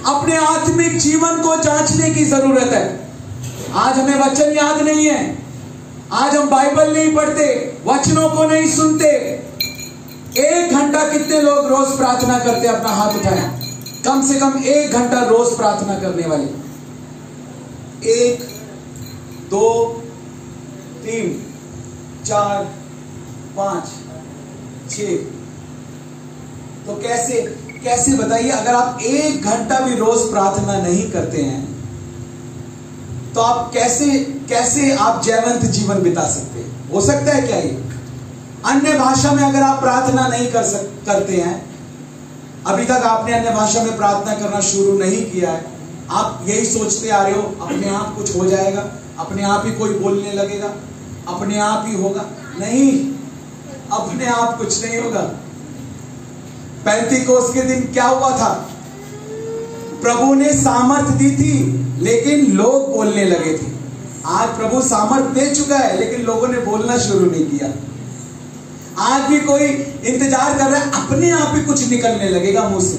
अपने आत्मिक जीवन को जांचने की जरूरत है। आज हमें वचन याद नहीं है, आज हम बाइबल नहीं पढ़ते, वचनों को नहीं सुनते। 1 घंटा कितने लोग रोज प्रार्थना करते? अपना हाथ उठाएं। कम से कम 1 घंटा रोज प्रार्थना करने वाले। 1, 2, 3, 4, 5, 6। तो कैसे बताइए, अगर आप 1 घंटा भी रोज प्रार्थना नहीं करते हैं तो आप कैसे आप जयवंत जीवन बिता सकते हैं? हो सकता है क्या ये? अन्य भाषा में अगर आप प्रार्थना नहीं करते हैं, अभी तक आपने अन्य भाषा में प्रार्थना करना शुरू नहीं किया है, आप यही सोचते आ रहे हो अपने आप कुछ हो जाएगा, अपने आप ही कोई बोलने लगेगा, अपने आप ही होगा। नहीं, अपने आप कुछ नहीं होगा। पेंतीकोस्त के दिन क्या हुआ था? प्रभु ने सामर्थ दी थी लेकिन लोग बोलने लगे थे। आज प्रभु सामर्थ दे चुका है लेकिन लोगों ने बोलना शुरू नहीं किया। आज भी कोई इंतजार कर रहा है, अपने आप ही कुछ निकलने लगेगा मुंह से,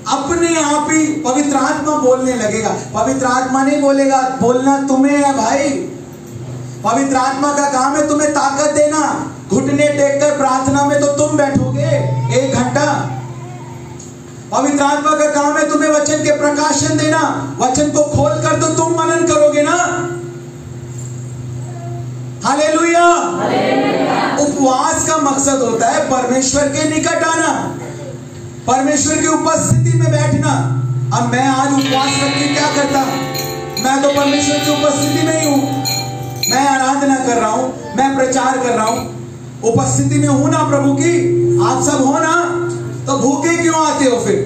अपने आप ही पवित्र आत्मा बोलने लगेगा। पवित्र आत्मा नहीं बोलेगा, बोलना तुम्हें है भाई। पवित्र आत्मा का काम है तुम्हें ताकत देना। घुटने टेककर प्रार्थना में तो तुम बैठोगे 1 घंटा। पवित्र आत्मा का काम है तुम्हें वचन के प्रकाशन देना। वचन को खोलकर तो तुम मनन करोगे ना। हालेलुया। उपवास का मकसद होता है परमेश्वर के निकट आना, परमेश्वर की उपस्थिति में बैठना। अब मैं आज उपवास करके क्या करता? मैं तो परमेश्वर की उपस्थिति में ही हूं, मैं आराधना कर रहा हूं, मैं प्रचार कर रहा हूं, उपस्थिति में हूं ना प्रभु की। आप सब हो ना, तो भूखे क्यों आते हो फिर?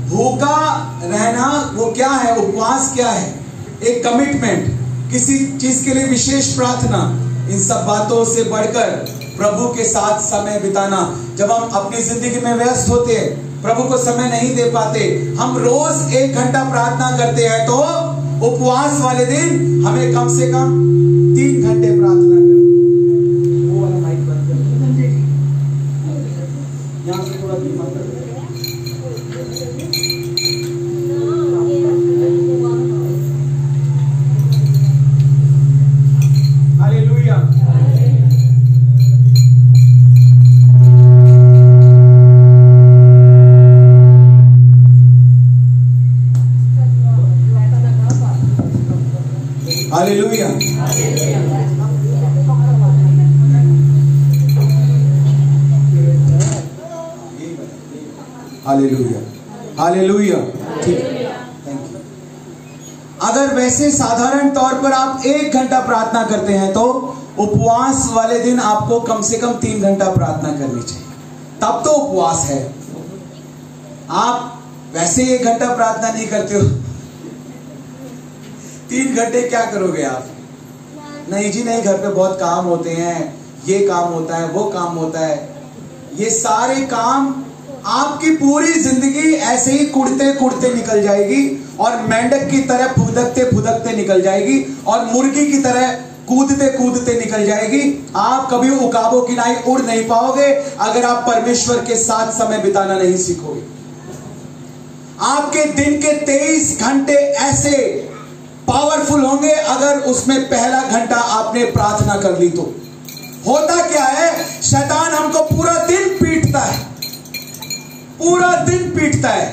भूखा रहना वो क्या है? उपवास क्या है? एक कमिटमेंट, किसी चीज के लिए विशेष प्रार्थना। इन सब बातों से बढ़कर प्रभु के साथ समय बिताना। जब हम अपनी जिंदगी में व्यस्त होते हैं, प्रभु को समय नहीं दे पाते, हम रोज 1 घंटा प्रार्थना करते हैं, तो उपवास वाले दिन हमें कम से कम 3 घंटे प्रार्थना करनी। वो वाला माइक बंद कर दो, यहाँ से थोड़ा धीमा कर दो। हालेलुया। हालेलुया। हालेलुया। हालेलुया। ठीक, थैंक यू। अगर वैसे साधारण तौर पर आप 1 घंटा प्रार्थना करते हैं, तो उपवास वाले दिन आपको कम से कम 3 घंटा प्रार्थना करनी चाहिए, तब तो उपवास है। आप वैसे 1 घंटा प्रार्थना नहीं करते हो, 3 घंटे क्या करोगे आप? नहीं जी नहीं, घर पे बहुत काम होते हैं, ये काम होता है, वो काम होता है। ये सारे काम, आपकी पूरी जिंदगी ऐसे ही कुड़ते कुड़ते निकल जाएगी और मेंढक की तरह फुदकते फुदकते निकल जाएगी और मुर्गी की तरह कूदते कूदते निकल जाएगी। आप कभी उकाबों की नाई उड़ नहीं पाओगे अगर आप परमेश्वर के साथ समय बिताना नहीं सीखोगे। आपके दिन के 23 घंटे ऐसे पावरफुल होंगे अगर उसमें पहला घंटा आपने प्रार्थना कर ली तो। होता क्या है, शैतान हमको पूरा दिन पीटता है, पूरा दिन पीटता है,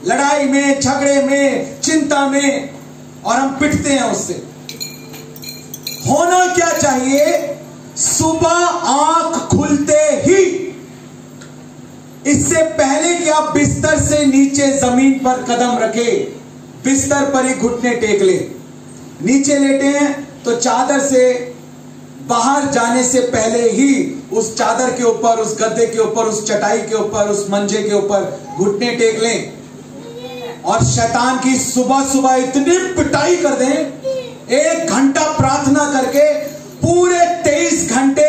लड़ाई में, झगड़े में, चिंता में, और हम पिटते हैं उससे। होना क्या चाहिए? सुबह आंख खुलते ही, इससे पहले कि आप बिस्तर से नीचे जमीन पर कदम रखे, बिस्तर पर ही घुटने टेक ले। नीचे लेटे हैं तो चादर से बाहर जाने से पहले ही उस चादर के ऊपर, उस गद्दे के ऊपर, उस चटाई के ऊपर, उस मंजे के ऊपर घुटने टेक लें और शैतान की सुबह सुबह इतनी पिटाई कर दें। 1 घंटा प्रार्थना करके पूरे 23 घंटे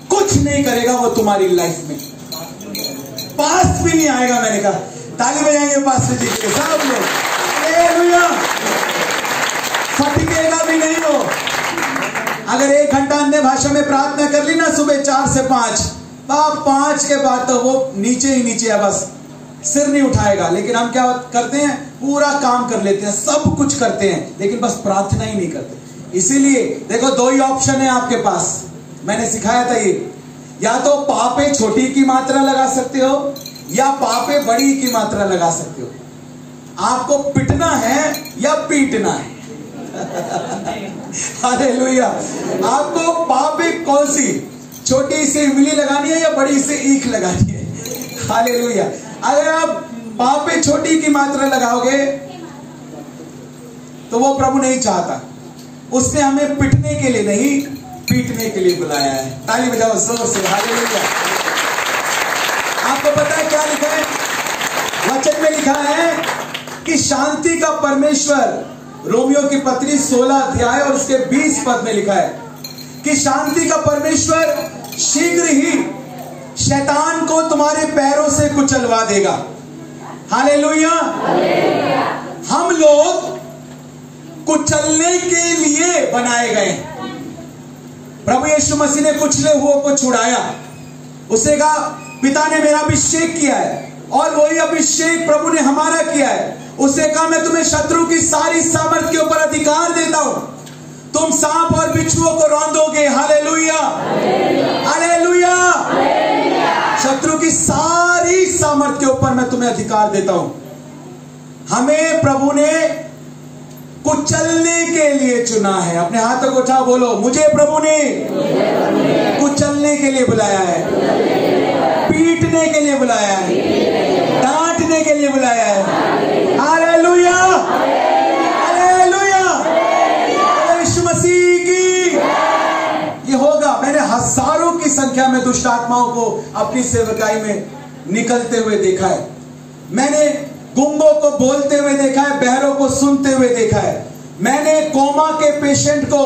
कुछ नहीं करेगा वो तुम्हारी लाइफ में, पास भी नहीं आएगा। मैंने कहा ताली बजाएंगे पास्टर जी के सब लोग, हालेलुया। फटकेगा भी नहीं हो। अगर 1 घंटा अन्य भाषा में प्रार्थना कर ली ना, सुबह 4 से 5, 5 के बाद तो वो नीचे ही नीचे है, बस सिर नहीं उठाएगा। लेकिन हम क्या करते हैं, पूरा काम कर लेते हैं, सब कुछ करते हैं, लेकिन बस प्रार्थना ही नहीं करते। इसीलिए देखो 2 ही ऑप्शन है आपके पास, मैंने सिखाया था ये, या तो पापे छोटी की मात्रा लगा सकते हो या पापे बड़ी की मात्रा लगा सकते हो। आपको पिटना है या पीटना है? हालेलुया। आपको पापे कौन सी, छोटी से इमली लगानी है या बड़ी से ईख लगानी है? हालेलुया। अगर आप पापे छोटी की मात्रा लगाओगे तो वो प्रभु नहीं चाहता। उसने हमें पिटने के लिए नहीं, पीटने के लिए बुलाया है। ताली बजाओ जोर से, हालेलुया। वचन में लिखा है कि शांति का परमेश्वर, रोमियो की पत्री 16 अध्याय और उसके 20 पद में लिखा है कि शांति का परमेश्वर शीघ्र ही शैतान को तुम्हारे पैरों से कुचलवा देगा। हालेलुया। हम लोग कुचलने के लिए बनाए गए। प्रभु यीशु मसीह ने कुचले हुओं को छुड़ाया। उसने कहा पिता ने मेरा अभिषेक किया है और वही अभिषेक प्रभु ने हमारा किया है। उसने कहा मैं तुम्हें शत्रु की सारी सामर्थ के ऊपर अधिकार देता हूं, तुम सांप और बिच्छुओं को रौंदोगे। Hallelujah, hallelujah. शत्रु की सारी सामर्थ के ऊपर मैं तुम्हें अधिकार देता हूं। हमें प्रभु ने कुचलने के लिए चुना है। अपने हाथों को उठा बोलो, मुझे प्रभु ने कुचलने के लिए बुलाया है, पीटने के लिए बुलाया है, डांटने के लिए बुलाया है। हालेलुया, हालेलुया, यीशु मसीह की। ये होगा। मैंने हजारों की संख्या में दुष्ट आत्माओं को अपनी सेवकाई में निकलते हुए देखा है। मैंने गूंगों को बोलते हुए देखा है, बहरों को सुनते हुए देखा है। मैंने कोमा के पेशेंट को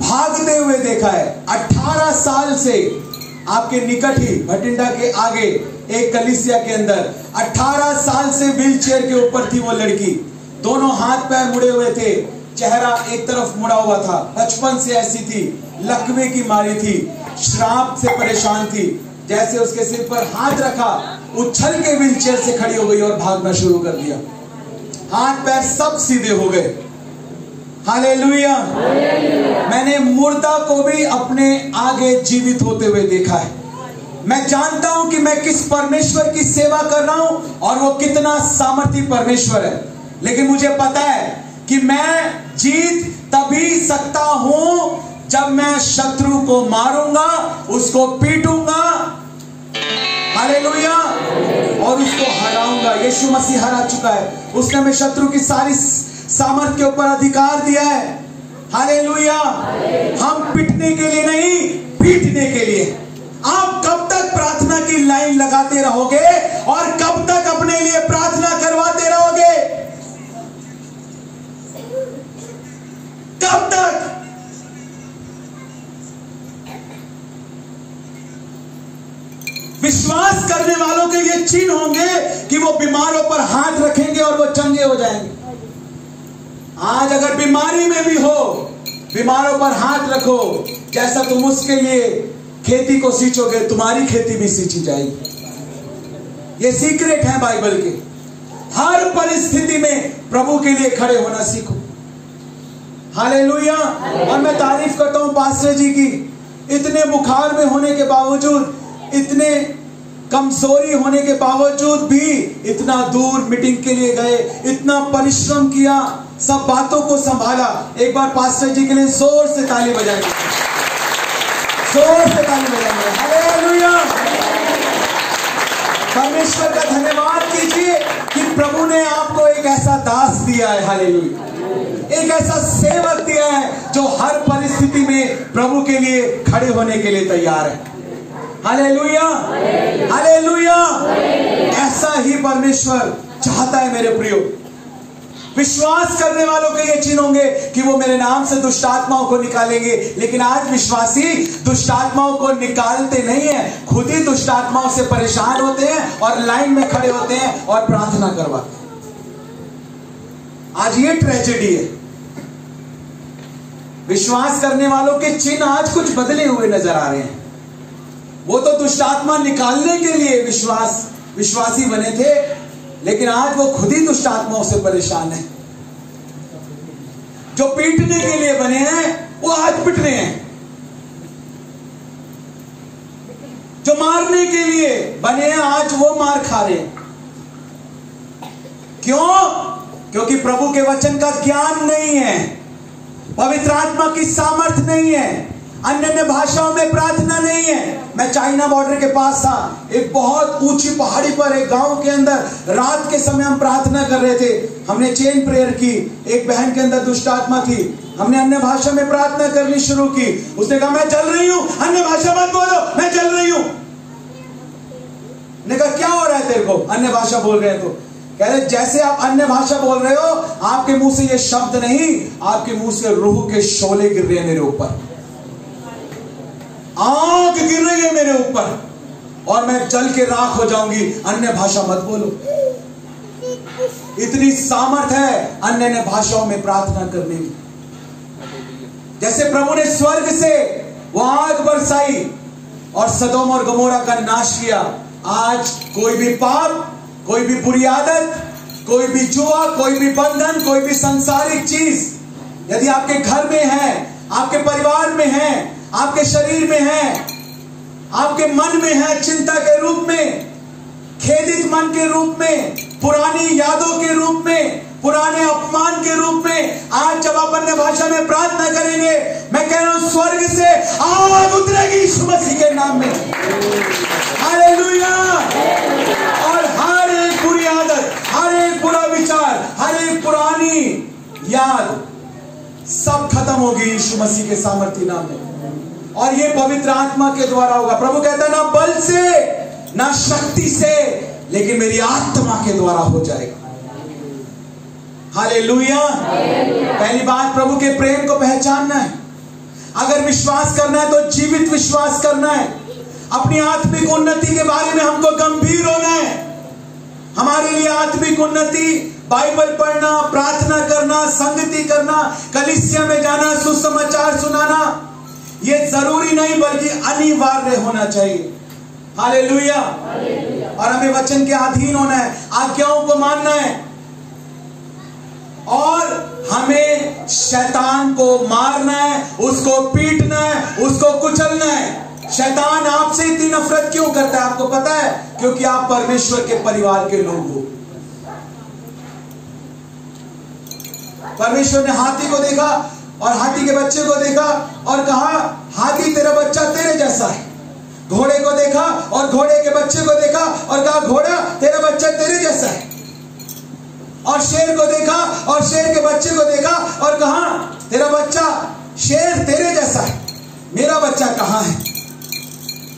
भागते हुए देखा है। 18 साल से आपके निकट ही भटिंडा के आगे एक कलीसिया के अंदर 18 साल से व्हील चेयर के ऊपर थी वो लड़की। दोनों हाथ पैर मुड़े हुए थे, चेहरा एक तरफ मुड़ा हुआ था। बचपन से ऐसी थी, लकवे की मारी थी, श्राप से परेशान थी। जैसे उसके सिर पर हाथ रखा, उछल के व्हील चेयर से खड़ी हो गई और भागना शुरू कर दिया। हाथ पैर सब सीधे हो गए। हालेलुया। मैंने मुर्दा को भी अपने आगे जीवित होते हुए देखा है। मैं जानता हूं कि मैं किस परमेश्वर की सेवा कर रहा हूं और वो कितना सामर्थी परमेश्वर है। लेकिन मुझे पता है कि मैं जीत तभी सकता हूं जब मैं शत्रु को मारूंगा, उसको पीटूंगा, हालेलुया, और उसको हराऊंगा। यीशु मसीह हरा चुका है। उसने हमें शत्रु की सारी सामर्थ के ऊपर अधिकार दिया है। हालेलुया। हम पिटने के लिए नहीं, पीटने के लिए। आप कब तक प्रार्थना की लाइन लगाते रहोगे और कब तक अपने लिए प्रार्थना करवाते रहोगे? कब तक? विश्वास करने वालों के ये चिन्ह होंगे कि वो बीमारों पर हाथ रखेंगे और वो चंगे हो जाएंगे। आज अगर बीमारी में भी हो, बीमारों पर हाथ रखो। जैसा तुम उसके लिए खेती को सींचोगे, तुम्हारी खेती भी सींची जाएगी। ये सीक्रेट है बाइबल के। हर परिस्थिति में प्रभु के लिए खड़े होना सीखो। हालेलुया। और मैं तारीफ करता हूं पास्टर जी की। इतने बुखार में होने के बावजूद, इतने कमजोरी होने के बावजूद भी इतना दूर मीटिंग के लिए गए, इतना परिश्रम किया, सब बातों को संभाला। एक बार पास्टर जी के लिए जोर से ताली बजाएंगे, जोर से ताली बजाएंगे। हालेलुया। परमेश्वर का धन्यवाद कीजिए कि प्रभु ने आपको एक ऐसा दास दिया है। हालेलुया। एक ऐसा सेवक दिया है जो हर परिस्थिति में प्रभु के लिए खड़े होने के लिए तैयार है। Hallelujah, hallelujah. ऐसा ही परमेश्वर चाहता है मेरे प्रियो। विश्वास करने वालों के ये चिन्ह होंगे कि वो मेरे नाम से दुष्ट आत्माओं को निकालेंगे। लेकिन आज विश्वासी दुष्ट आत्माओं को निकालते नहीं है, खुद ही दुष्ट आत्माओं से परेशान होते हैं और लाइन में खड़े होते हैं और प्रार्थना करवाते हैं। आज ये ट्रेजेडी है। विश्वास करने वालों के चिन्ह आज कुछ बदले हुए नजर आ रहे हैं। वो तो दुष्ट आत्मा निकालने के लिए विश्वासी बने थे, लेकिन आज वो खुद ही दुष्ट आत्माओं से परेशान है। जो पीटने के लिए बने हैं वो आज पिट रहे हैं, जो मारने के लिए बने हैं आज वो मार खा रहे हैं। क्यों? क्योंकि प्रभु के वचन का ज्ञान नहीं है, पवित्र आत्मा की सामर्थ नहीं है, अन्य भाषाओं में प्रार्थना नहीं है। मैं चाइना बॉर्डर के पास था, एक बहुत ऊंची पहाड़ी पर एक गांव के अंदर रात के समय हम प्रार्थना कर रहे थे। हमने चेन प्रेयर की। एक बहन के अंदर दुष्ट आत्मा थी, हमने अन्य भाषा में प्रार्थना करनी शुरू की। उसने कहा मैं चल रही हूं, अन्य भाषा मत बोलो, मैं चल रही हूं। ने कहा क्या हो रहा है तेरे को, अन्य भाषा बोल रहे हैं तो? कह रहे जैसे आप अन्य भाषा बोल रहे हो, आपके मुंह से ये शब्द नहीं, आपके मुंह से रूह के शोले गिर रहे हैं मेरे ऊपर, आग गिर रही है मेरे ऊपर, और मैं जल के राख हो जाऊंगी। अन्य भाषा मत बोलो। इतनी सामर्थ है अन्य भाषाओं में प्रार्थना करने की। जैसे प्रभु ने स्वर्ग से वो आग बरसाई और सदोम और गमोरा का नाश किया, आज कोई भी पाप, कोई भी बुरी आदत, कोई भी जुआ, कोई भी बंधन, कोई भी सांसारिक चीज यदि आपके घर में है, आपके परिवार में है, आपके शरीर में है, आपके मन में है, चिंता के रूप में, खेदित मन के रूप में, पुरानी यादों के रूप में, पुराने अपमान के रूप में, आज जब आप अन्य भाषा में प्रार्थना करेंगे, मैं कह रहा हूं स्वर्ग से आग उतरेगी यीशु मसीह के नाम में। हालेलुया। और हर एक बुरी आदत, हर एक बुरा विचार, हर एक पुरानी याद सब खत्म होगी यीशु मसीह के सामर्थी नाम में। और ये पवित्र आत्मा के द्वारा होगा। प्रभु कहता है ना बल से, ना शक्ति से, लेकिन मेरी आत्मा के द्वारा हो जाएगा। हालेलुया। पहली बात प्रभु के प्रेम को पहचानना है। अगर विश्वास करना है तो जीवित विश्वास करना है। अपनी आत्मिक उन्नति के बारे में हमको गंभीर होना है। हमारे लिए आत्मिक उन्नति बाइबल पढ़ना, प्रार्थना करना, संगति करना, कलीसिया में जाना, सुसमाचार सुनाना, ये जरूरी नहीं बल्कि अनिवार्य होना चाहिए। हालेलुया। और हमें वचन के अधीन होना है, आज्ञाओं को मानना है, और हमें शैतान को मारना है, उसको पीटना है, उसको कुचलना है। शैतान आपसे इतनी नफरत क्यों करता है आपको पता है? क्योंकि आप परमेश्वर के परिवार के लोग हो। परमेश्वर ने हाथी को देखा और हाथी के बच्चे को देखा और कहा हाथी तेरा बच्चा तेरे जैसा है। घोड़े को देखा और घोड़े के बच्चे को देखा और कहा घोड़ा तेरा बच्चा तेरे जैसा है। और शेर को देखा और शेर के बच्चे को देखा और कहा तेरा बच्चा शेर तेरे जैसा है, मेरा बच्चा कहां है?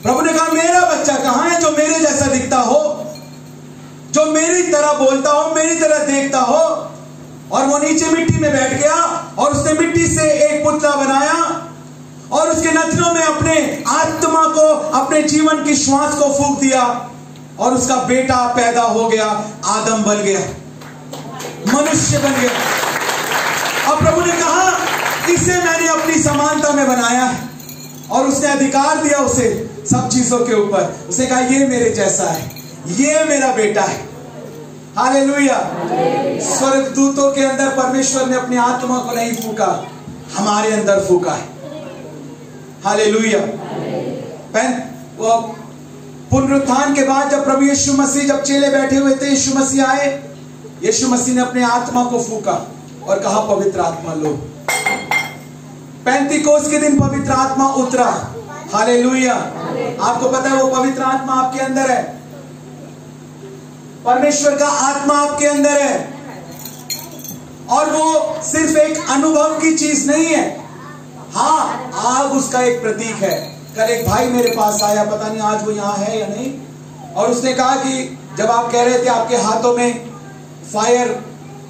प्रभु ने कहा मेरा बच्चा कहां है जो मेरे जैसा दिखता हो, जो मेरी तरह बोलता हो, मेरी तरह देखता हो। और वो नीचे मिट्टी में बैठ गया और उसने मिट्टी से एक पुतला बनाया और उसके नथनों में अपने आत्मा को, अपने जीवन की श्वास को फूंक दिया और उसका बेटा पैदा हो गया, आदम बन गया, मनुष्य बन गया। और प्रभु ने कहा इसे मैंने अपनी समानता में बनाया है, और उसने अधिकार दिया उसे सब चीजों के ऊपर। उसने कहा ये मेरे जैसा है, ये मेरा बेटा है। हालेलुया। स्वर्गदूतों के अंदर परमेश्वर ने अपनी आत्मा को नहीं फूका, हमारे अंदर फूका है। हालेलुया। पुनरुत्थान के बाद जब प्रभु यीशु मसीह, जब चेले बैठे हुए थे, यीशु मसीह आए, यीशु मसीह ने अपने आत्मा को फूका और कहा पवित्र आत्मा लो। पेंतीकोस के दिन पवित्र आत्मा उतरा। हालेलुया। आपको पता है वो पवित्र आत्मा आपके अंदर है, परमेश्वर का आत्मा आपके अंदर है, और वो सिर्फ एक अनुभव की चीज नहीं है। हाँ, आग उसका एक प्रतीक है। कल एक भाई मेरे पास आया, पता नहीं आज वो यहाँ है या नहीं, और उसने कहा कि जब आप कह रहे थे आपके हाथों में फायर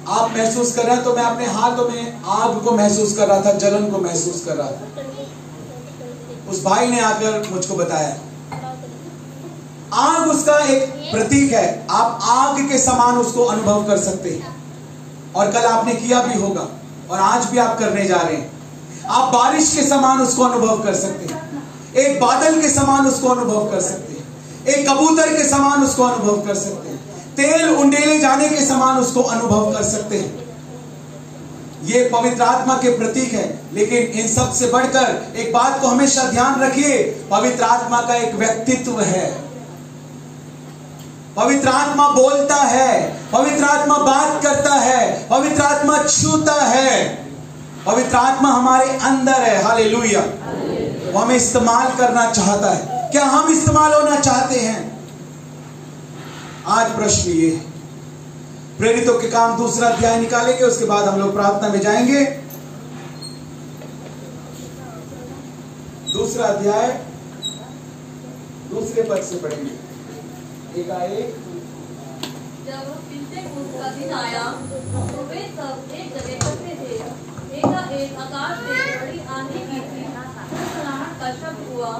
आप महसूस कर रहे हैं, तो मैं अपने हाथों में आग को महसूस कर रहा था, जलन को महसूस कर रहा था। उस भाई ने आकर मुझको बताया आग उसका एक प्रतीक है। आप आग के समान उसको अनुभव कर सकते हैं, और कल आपने किया भी होगा और आज भी आप करने जा रहे हैं। आप बारिश के समान उसको अनुभव कर सकते हैं, एक बादल के समान उसको अनुभव कर सकते हैं, एक कबूतर के समान उसको अनुभव कर सकते हैं, तेल उंडेले जाने के समान उसको अनुभव कर सकते हैं। ये पवित्र आत्मा के प्रतीक है। लेकिन इन सब से बढ़कर एक बात को हमेशा ध्यान रखिए, पवित्र आत्मा का एक व्यक्तित्व है। पवित्र आत्मा बोलता है, पवित्र आत्मा बात करता है, पवित्र आत्मा छूता है, पवित्र आत्मा हमारे अंदर है। हालेलुया। वो हमें इस्तेमाल करना चाहता है। क्या हम इस्तेमाल होना चाहते हैं? आज प्रश्न ये है। प्रेरितों के काम 2 अध्याय निकालेंगे, उसके बाद हम लोग प्रार्थना में जाएंगे। 2 अध्याय 2 पद से पढ़ेंगे। एकाएक जब पिन्तेकुस्त का दिन आया तो वे सब एक जगह इकट्ठे थे। एकाएक आकाश से बड़ी आंधी की थी, सनसनाहट का शब्द हुआ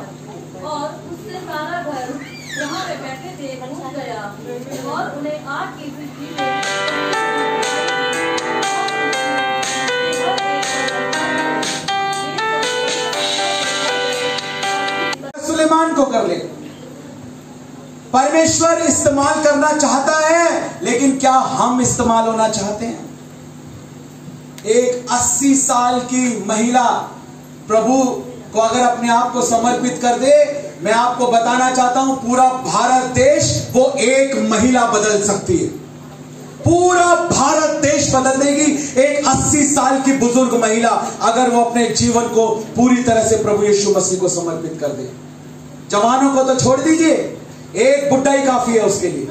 और उससे सारा घर जहाँ वे बैठे थे गूंज गया और उन्हें आग की सृष्टि सुलेमान को कर ले। परमेश्वर इस्तेमाल करना चाहता है, लेकिन क्या हम इस्तेमाल होना चाहते हैं? एक 80 साल की महिला प्रभु को अगर अपने आप को समर्पित कर दे, मैं आपको बताना चाहता हूं पूरा भारत देश वो एक महिला बदल सकती है। पूरा भारत देश बदल देगी एक 80 साल की बुजुर्ग महिला, अगर वो अपने जीवन को पूरी तरह से प्रभु यीशु मसीह को समर्पित कर दे। जवानों को तो छोड़ दीजिए, एक बुढ़ा ही काफी है उसके लिए,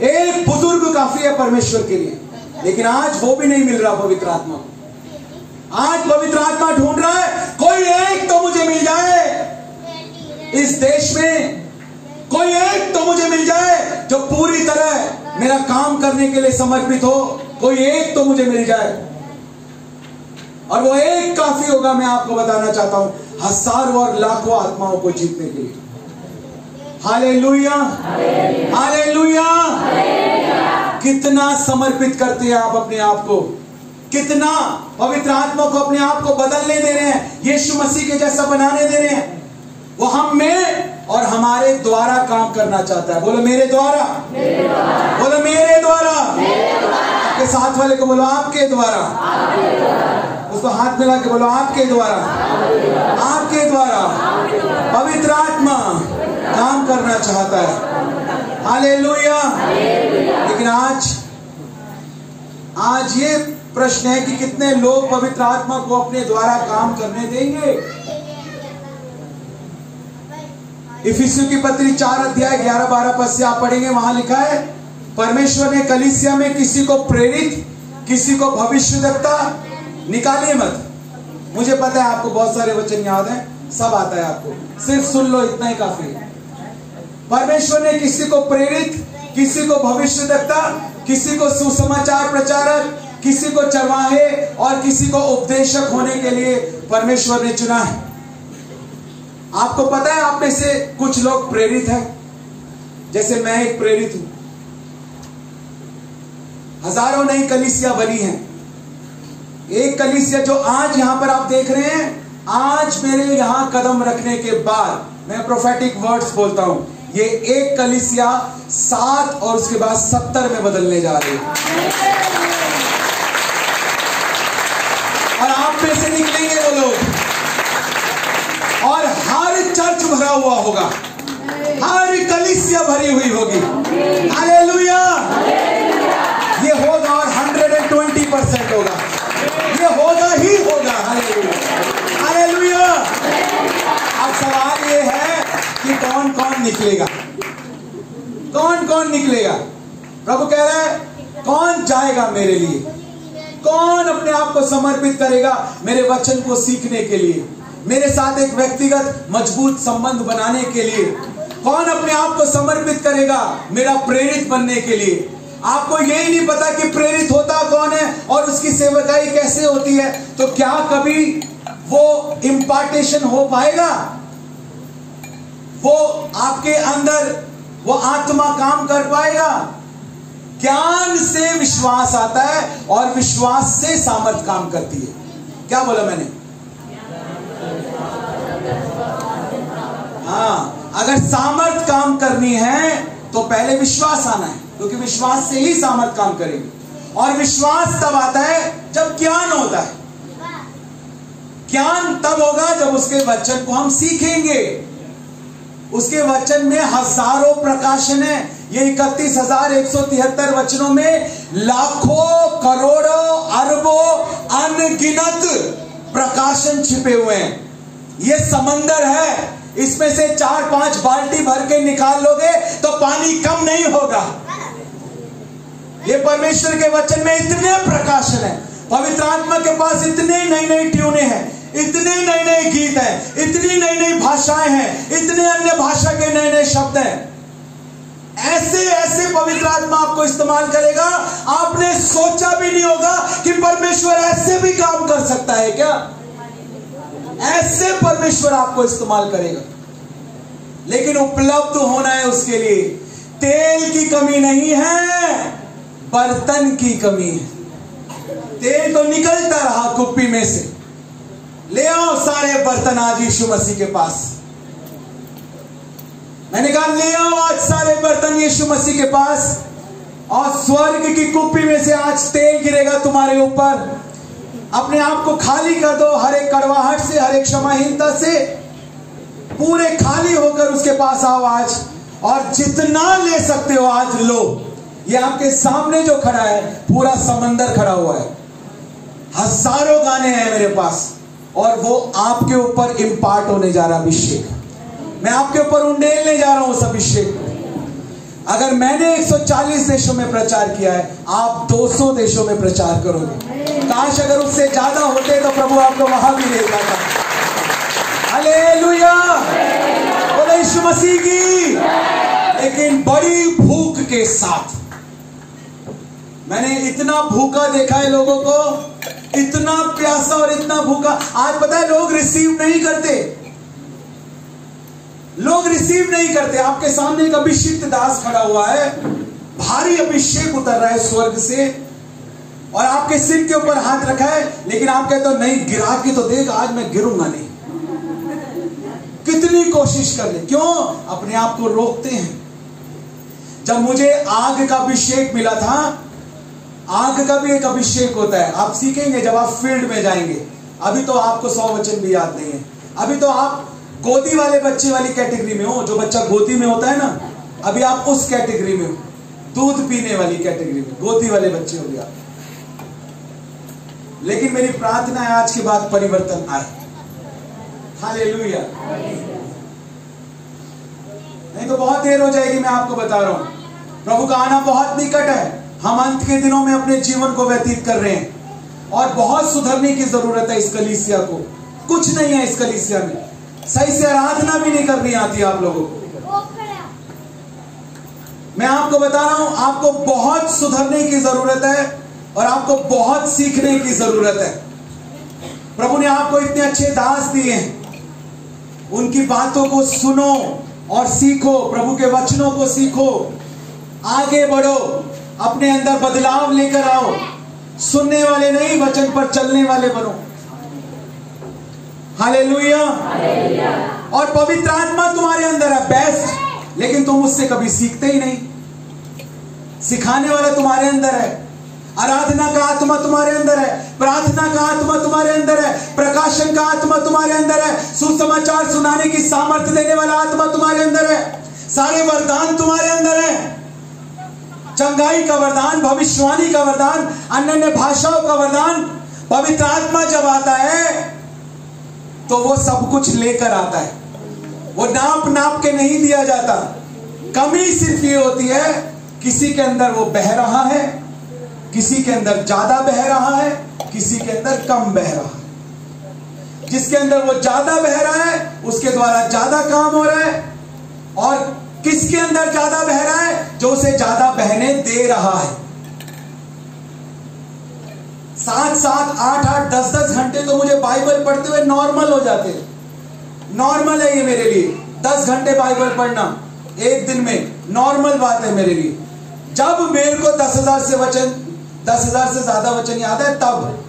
एक बुजुर्ग काफी है परमेश्वर के लिए। लेकिन आज वो भी नहीं मिल रहा पवित्र आत्मा को। आज पवित्र आत्मा ढूंढ रहा है कोई एक तो मुझे मिल जाए इस देश में, कोई एक तो मुझे मिल जाए जो पूरी तरह मेरा काम करने के लिए समर्पित हो। कोई एक तो मुझे मिल जाए, और वो एक काफी होगा। मैं आपको बताना चाहता हूं, हजारों और लाखों आत्माओं को जीतने के लिए। Hallelujah, hallelujah. कितना समर्पित करते हैं आप अपने आप को, कितना पवित्र आत्मा को अपने आप को बदलने दे रहे हैं, यीशु मसीह के जैसा बनाने दे रहे हैं। वो हम में और हमारे द्वारा काम करना चाहता है। बोलो मेरे द्वारा, बोलो मेरे द्वारा। आपके साथ वाले को बोलो आपके द्वारा, उसको हाथ मिला के बोलो आपके द्वारा, आपके द्वारा पवित्र आत्मा काम करना चाहता है। हालेलुया। लेकिन आज ये प्रश्न है कि कितने लोग पवित्र आत्मा को अपने द्वारा काम करने देंगे। इफिसियों की पत्री 4 अध्याय 11-12 पद से आप पढ़ेंगे, वहां लिखा है परमेश्वर ने कलीसिया में किसी को प्रेरित, किसी को भविष्यद्वक्ता, निकालिए मत। मुझे पता है आपको बहुत सारे वचन याद हैं, सब आता है आपको, सिर्फ सुन लो, इतना ही काफी है। परमेश्वर ने किसी को प्रेरित, किसी को भविष्यद्वक्ता, किसी को सुसमाचार प्रचारक, किसी को चरवाहे और किसी को उपदेशक होने के लिए परमेश्वर ने चुना है। आपको पता है आप में से कुछ लोग प्रेरित हैं, जैसे मैं एक प्रेरित हूं। हजारों नई कलीसिया बनी हैं। एक कलीसिया जो आज यहां पर आप देख रहे हैं, आज मेरे यहां कदम रखने के बाद मैं प्रोफेटिक वर्ड्स बोलता हूं, ये एक कलीसिया 7 और उसके बाद 70 में बदलने जा रही है। और आप में से निकलेंगे वो लोग, और हर चर्च भरा हुआ होगा, हर कलीसिया भरी हुई होगी। हालेलुया। ये होगा और 120% होगा, ये होगा ही होगा। Hallelujah, hallelujah. अब सवाल ये है कि कौन कौन निकलेगा, कौन कौन निकलेगा। प्रभु कह रहा है कौन जाएगा मेरे लिए, कौन अपने आप को समर्पित करेगा मेरे वचन को सीखने के लिए, मेरे साथ एक व्यक्तिगत मजबूत संबंध बनाने के लिए। कौन अपने आप को समर्पित करेगा मेरा प्रेरित बनने के लिए। आपको यही नहीं पता कि प्रेरित होता कौन है और उसकी सेवकाई कैसे होती है, तो क्या कभी वो इम्पार्टेशन हो पाएगा? वो आपके अंदर वो आत्मा काम कर पाएगा? ज्ञान से विश्वास आता है और विश्वास से सामर्थ काम करती है। क्या बोला मैंने? हाँ, अगर सामर्थ काम करनी है तो पहले विश्वास आना है, क्योंकि विश्वास से ही सामर्थ काम करेगी। और विश्वास तब आता है जब ज्ञान होता है। ज्ञान तब होगा जब उसके वचन को हम सीखेंगे। उसके वचन में हजारों प्रकाशन है। ये 31,173 वचनों में लाखों, करोड़ों, अरबों, अनगिनत प्रकाशन छिपे हुए हैं। ये समंदर है, इसमें से 4-5 बाल्टी भर के निकाल लोगे तो पानी कम नहीं होगा। ये परमेश्वर के वचन में इतने प्रकाशन है। पवित्र आत्मा के पास इतने नई नई ट्यूने हैं, इतने नए नए गीत हैं, इतनी नई नई भाषाएं हैं, इतने अन्य भाषा के नए नए शब्द हैं। ऐसे ऐसे पवित्र आत्मा आपको इस्तेमाल करेगा, आपने सोचा भी नहीं होगा कि परमेश्वर ऐसे भी काम कर सकता है क्या। ऐसे परमेश्वर आपको इस्तेमाल करेगा, लेकिन उपलब्ध होना है उसके लिए। तेल की कमी नहीं है, बर्तन की कमी है। तेल तो निकलता रहा कुप्पी में से, ले आओ सारे बर्तन आज यीशु मसीह के पास। मैंने कहा ले आओ आज सारे बर्तन यीशु मसीह के पास, और स्वर्ग की कुप्पी में से आज तेल गिरेगा तुम्हारे ऊपर। अपने आप को खाली कर दो, हर एक कड़वाहट से, हर एक क्षमाहीनता से, पूरे खाली होकर उसके पास आओ आज, और जितना ले सकते हो आज लो। ये आपके सामने जो खड़ा है, पूरा समंदर खड़ा हुआ है, हजारों गाने हैं मेरे पास, और वो आपके ऊपर इंपार्ट होने जा रहा अभिषेक। मैं आपके ऊपर उंडेलने जा रहा हूं उस अभिषेक। अगर मैंने 140 देशों में प्रचार किया है, आप 200 देशों में प्रचार करोगे। काश अगर उससे ज्यादा होते तो प्रभु आपको वहां भी ले जाता। हालेलुया, बोलो यीशु मसीह की। लेकिन बड़ी भूख के साथ, मैंने इतना भूखा देखा है लोगों को, इतना प्यासा और इतना भूखा। आज पता है लोग रिसीव नहीं करते, लोग रिसीव नहीं करते। आपके सामने एक अभिषिक्त दास खड़ा हुआ है, भारी अभिषेक उतर रहा है स्वर्ग से, और आपके सिर के ऊपर हाथ रखा है, लेकिन आप कहते हो नहीं, गिरा के तो देख, आज मैं गिरूंगा नहीं। कितनी कोशिश कर ले, क्यों? अपने आप को रोकते हैं। जब मुझे आग का अभिषेक मिला था, आग का भी एक अभिषेक होता है, आप सीखेंगे जब आप फील्ड में जाएंगे। अभी तो आपको 100 वचन भी याद नहीं है, अभी तो आप गोदी वाले बच्चे वाली कैटेगरी में हो, जो बच्चा गोदी में होता है ना, अभी आप उस कैटेगरी में हो, दूध पीने वाली कैटेगरी में, गोदी वाले बच्चे हो गए आप। लेकिन मेरी प्रार्थना है आज के बाद परिवर्तन आए। हालेलुया। नहीं तो बहुत देर हो जाएगी। मैं आपको बता रहा हूं, प्रभु का आना बहुत निकट है। हम अंत के दिनों में अपने जीवन को व्यतीत कर रहे हैं, और बहुत सुधरने की जरूरत है इस कलीसिया को। कुछ नहीं है इस कलीसिया में, सही से आराधना भी नहीं करनी आती आप लोगों को। मैं आपको बता रहा हूं, आपको बहुत सुधरने की जरूरत है, और आपको बहुत सीखने की जरूरत है। प्रभु ने आपको इतने अच्छे दास दिए हैं, उनकी बातों को सुनो और सीखो, प्रभु के वचनों को सीखो, आगे बढ़ो, अपने अंदर बदलाव लेकर आओ। सुनने वाले नहीं, वचन पर चलने वाले बनो। हालेलुया। और पवित्र आत्मा तुम्हारे अंदर है बेस्ट, लेकिन तुम उससे कभी सीखते ही नहीं। सिखाने वाला तुम्हारे अंदर है, आराधना का आत्मा तुम्हारे अंदर है, प्रार्थना का आत्मा तुम्हारे अंदर है, प्रकाशन का आत्मा तुम्हारे अंदर है, सुसमाचार सुनाने की सामर्थ्य देने वाला आत्मा तुम्हारे अंदर है, सारे वरदान तुम्हारे अंदर है, चंगाई का वरदान, भविष्यवाणी का वरदान, अन्य भाषाओं का वरदान। पवित्र आत्मा जब आता है तो वो सब कुछ लेकर आता है, वो नाप नाप के नहीं दिया जाता। कमी सिर्फ ये होती है, किसी के अंदर वो बह रहा है, किसी के अंदर ज्यादा बह रहा है, किसी के अंदर कम बह रहा है। जिसके अंदर वो ज्यादा बह रहा है उसके द्वारा ज्यादा काम हो रहा है, और किसके अंदर ज्यादा बह रहा है? जो उसे ज्यादा बहने दे रहा है। 7-7, 8-8, 10-10 घंटे तो मुझे बाइबल पढ़ते हुए नॉर्मल हो जाते हैं। नॉर्मल है ये मेरे लिए, 10 घंटे बाइबल पढ़ना एक दिन में नॉर्मल बात है मेरे लिए। जब मेरे को 10,000 से वचन, 10,000 से ज्यादा वचन याद है, तब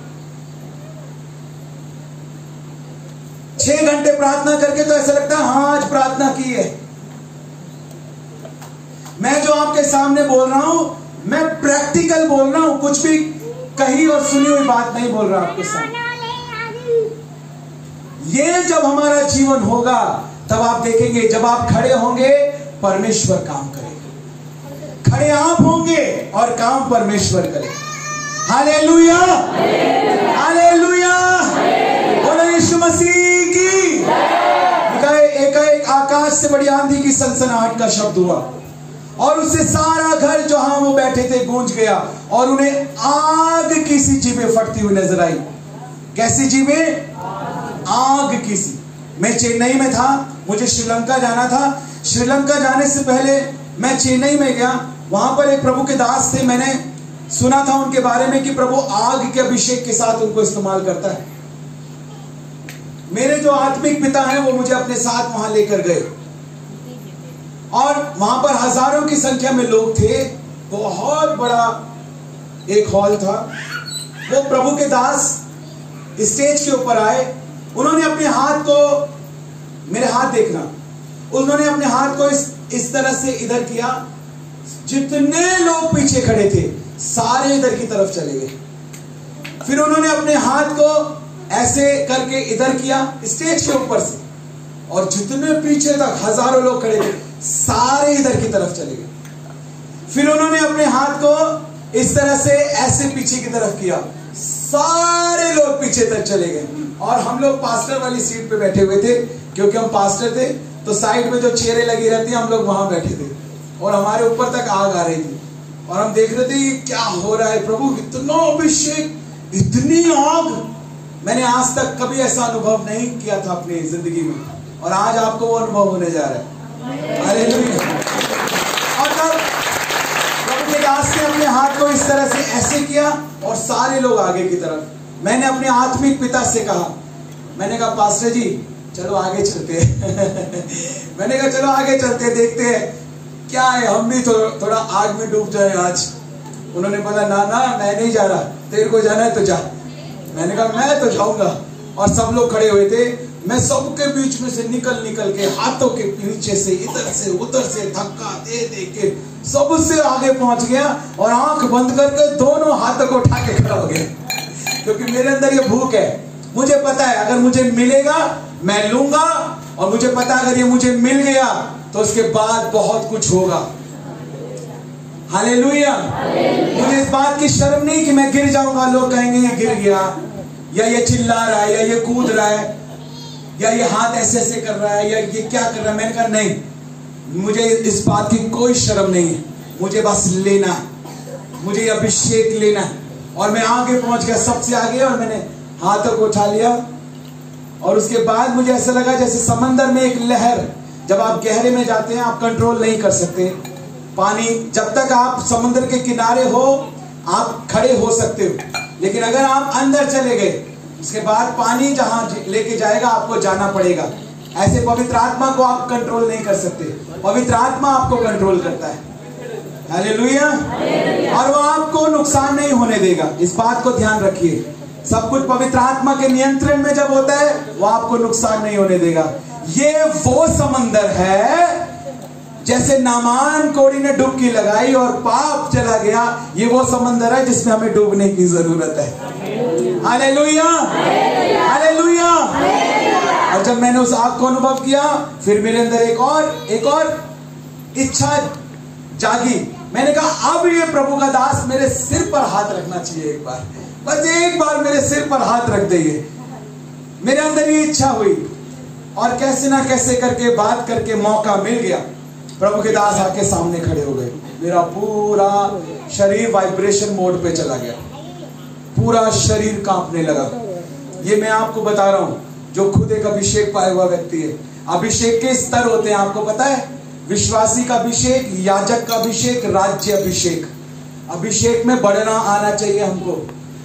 6 घंटे प्रार्थना करके तो ऐसा लगता है हाँ आज प्रार्थना की है। मैं जो आपके सामने बोल रहा हूं, मैं प्रैक्टिकल बोल रहा हूं, कुछ भी कही और सुनी हुई बात नहीं बोल रहा आपके सामने। ये जब हमारा जीवन होगा तब आप देखेंगे, जब आप खड़े होंगे परमेश्वर काम करेगा, खड़े आप होंगे और काम परमेश्वर करेगा। हालेलुया, हालेलुया, बोलो यीशु मसीह की। एक आकाश से बड़ी आंधी की सनसनाहट का शब्द हुआ, और उससे सारा घर जहां वो बैठे थे गूंज गया, और उन्हें आग की सी जीभें फटती हुई नजर आई। कैसी जीभें? आग की सी। मैं चेन्नई में था, मुझे श्रीलंका जाना था। श्रीलंका जाने से पहले मैं चेन्नई में गया, वहां पर एक प्रभु के दास थे, मैंने सुना था उनके बारे में कि प्रभु आग के अभिषेक के साथ उनको इस्तेमाल करता है। मेरे जो आत्मिक पिता हैं वो मुझे अपने साथ वहां लेकर गए और वहां पर हजारों की संख्या में लोग थे, बहुत बड़ा एक हॉल था। वो प्रभु के दास स्टेज के ऊपर आए, उन्होंने अपने हाथ को, मेरे हाथ देखना, उन्होंने अपने हाथ को इस तरह से इधर किया, जितने लोग पीछे खड़े थे सारे इधर की तरफ चले गए। फिर उन्होंने अपने हाथ को ऐसे करके इधर किया स्टेज के ऊपर से, और जितने पीछे तक हजारों लोग खड़े थे सारे इधर की तरफ चले गए। फिर उन्होंने अपने हाथ को इस तरह से ऐसे पीछे की तरफ किया, सारे लोग पीछे तक चले गए। और हम लोग पास्टर वाली सीट पे बैठे हुए थे, क्योंकि हम पास्टर थे तो साइड में जो चेयरें लगी रहती हैं हम लोग वहां बैठे थे, और हमारे ऊपर तक आग आ रही थी और हम देख रहे थे क्या हो रहा है। प्रभु इतना अभिषेक, इतनी आग, मैंने आज तक कभी ऐसा अनुभव नहीं किया था अपनी जिंदगी में, और आज आपको वो अनुभव होने जा रहा है। हालेलुया। और तब प्रभु के दास ने अपने हाथ को इस तरह से ऐसे किया और सारे लोग आगे की तरफ। मैंने अपने आत्मिक पिता से कहा, मैंने कहा पास्टर जी चलो आगे चलते हैं मैंने कहा चलो आगे चलते हैं, देखते हैं क्या है, हम भी थोड़ा आग में डूब जाए आज। उन्होंने बोला ना ना मैं नहीं जा रहा, तेरे को जाना है तो जा। मैंने कहा मैं तो जाऊंगा। और सब लोग खड़े हुए थे, मैं सबके बीच में से निकल के हाथों के पीछे से इधर से उधर से धक्का दे दे के सबसे आगे पहुंच गया, और आंख बंद करके दोनों हाथों को उठा के खड़ा हो गया, क्योंकि मेरे अंदर ये भूख है। मुझे पता है अगर मुझे मिलेगा मैं लूंगा, और मुझे पता है अगर ये मुझे मिल गया तो उसके बाद बहुत कुछ होगा। हालेलुया। मुझे इस बात की शर्म नहीं कि मैं गिर जाऊंगा, लोग कहेंगे ये गिर गया, या ये चिल्ला रहा है, या ये कूद रहा है, या ये हाथ ऐसे ऐसे कर रहा है, या ये क्या कर रहा है। मैंने कहा नहीं, मुझे इस बात की कोई शर्म नहीं है, मुझे बस लेना है, मुझे ये अभिषेक लेना है। और मैं आगे पहुंच गया, सबसे आगे, और मैंने हाथों को उठा लिया। और उसके बाद मुझे ऐसा लगा जैसे समंदर में एक लहर, जब आप गहरे में जाते हैं आप कंट्रोल नहीं कर सकते पानी, जब तक आप समुद्र के किनारे हो आप खड़े हो सकते हो, लेकिन अगर आप अंदर चले गए उसके बाद पानी जहां लेके जाएगा आपको जाना पड़ेगा। ऐसे पवित्र आत्मा को आप कंट्रोल नहीं कर सकते, पवित्र आत्मा आपको कंट्रोल करता है। हालेलुया। और वो आपको नुकसान नहीं होने देगा, इस बात को ध्यान रखिए। सब कुछ पवित्र आत्मा के नियंत्रण में जब होता है वो आपको नुकसान नहीं होने देगा। ये वो समंदर है, जैसे नामान कोड़ी ने डुबकी लगाई और पाप चला गया, ये वो समंदर है जिसमें हमें डूबने की जरूरत है। Hallelujah, hallelujah. और जब मैंने उस आग को अनुभव किया, फिर मेरे अंदर एक और इच्छा जागी। मैंने कहा अब ये प्रभु का दास मेरे सिर पर हाथ रखना चाहिए, एक बार, बस एक बार मेरे सिर पर हाथ रख देंगे। मेरे अंदर ये इच्छा हुई, और कैसे ना कैसे करके बात करके मौका मिल गया। प्रभु के दास आके सामने खड़े हो गए, मेरा पूरा शरीर वाइब्रेशन मोड पे चला गया, पूरा शरीर कांपने लगा। ये मैं आपको बता रहा हूं, जो खुद एक अभिषेक पाया हुआ व्यक्ति है। अभिषेक के स्तर होते हैं, आपको पता है, विश्वासी का अभिषेक, याजक का अभिषेक, राज्य अभिषेक। अभिषेक में बढ़ना आना चाहिए हमको।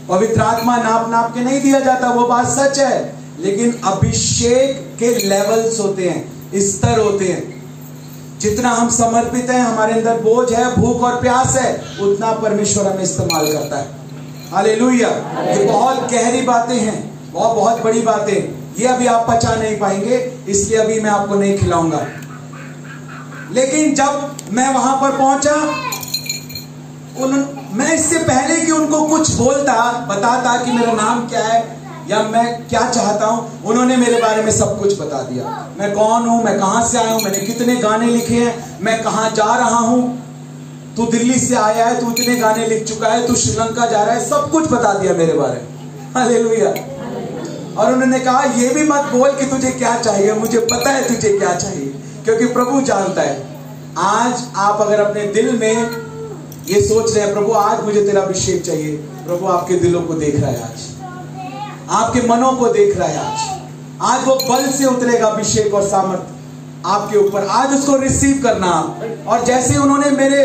पवित्र आत्मा नाप नाप के नहीं दिया जाता, वो बात सच है, लेकिन अभिषेक के लेवल्स होते हैं, स्तर होते हैं। जितना हम समर्पित हैं, हमारे अंदर बोझ है, भूख और प्यास है, उतना परमेश्वर हमें इस्तेमाल करता है। हालेलुया। ये बहुत गहरी बातें हैं, बहुत बड़ी बातें, ये अभी आप पचा नहीं पाएंगे, इसलिए अभी मैं आपको नहीं खिलाऊंगा। लेकिन जब मैं वहां पर पहुंचा, मैं इससे पहले कि उनको कुछ बताता कि मेरा नाम क्या है या मैं क्या चाहता हूं, उन्होंने मेरे बारे में सब कुछ बता दिया। मैं कौन हूं, मैं कहां से आया हूं, मैंने कितने गाने लिखे हैं, मैं कहां जा रहा हूं, तू दिल्ली से आया है, तू इतने गाने लिख चुका है, तू श्रीलंका जा रहा है, सब कुछ बता दिया मेरे बारे में। हालेलुया। और उन्होंने कहा ये भी मत बोल कि तुझे क्या चाहिए, मुझे पता है तुझे क्या चाहिए, क्योंकि प्रभु जानता है। आज आप अगर अपने दिल में ये सोच रहे हैं प्रभु आज मुझे तेरा अभिषेक चाहिए, प्रभु आपके दिलों को देख रहा है, आज आपके मनों को देख रहा है। आज वो बल से उतरेगा अभिषेक और सामर्थ। आपके ऊपर। आज उसको रिसीव करना। और जैसे उन्होंने मेरे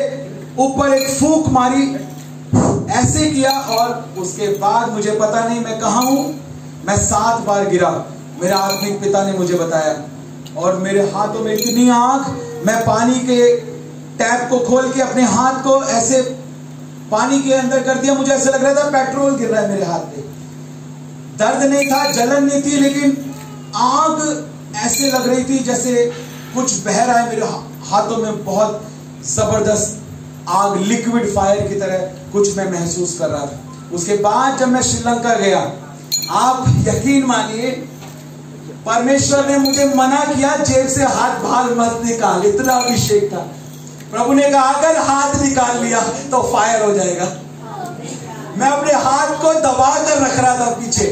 ऊपर एक फूंक मारी, ऐसे किया, और उसके बाद मुझे पता नहीं मैं कहां हूं, मैं 7 बार गिरा। मेरे आत्मिक पिता ने मुझे बताया, और मेरे हाथों में इतनी आग, मैं पानी के टैप को खोल के अपने हाथ को ऐसे पानी के अंदर कर दिया। मुझे ऐसे लग रहा था पेट्रोल गिर रहा है मेरे हाथ पे। दर्द नहीं था, जलन नहीं थी, लेकिन आग ऐसे लग रही थी जैसे कुछ बह रहा है मेरे हाथों में। बहुत जबरदस्त आग, लिक्विड फायर की तरह कुछ मैं महसूस कर रहा था। उसके बाद जब मैं श्रीलंका गया, आप यकीन मानिए, परमेश्वर ने मुझे मना किया, जेब से हाथ बाहर मत निकाल। इतना अभिषेक था। प्रभु ने कहा अगर हाथ निकाल लिया तो फायर हो जाएगा। मैं अपने हाथ को दबा कर रख रहा था पीछे,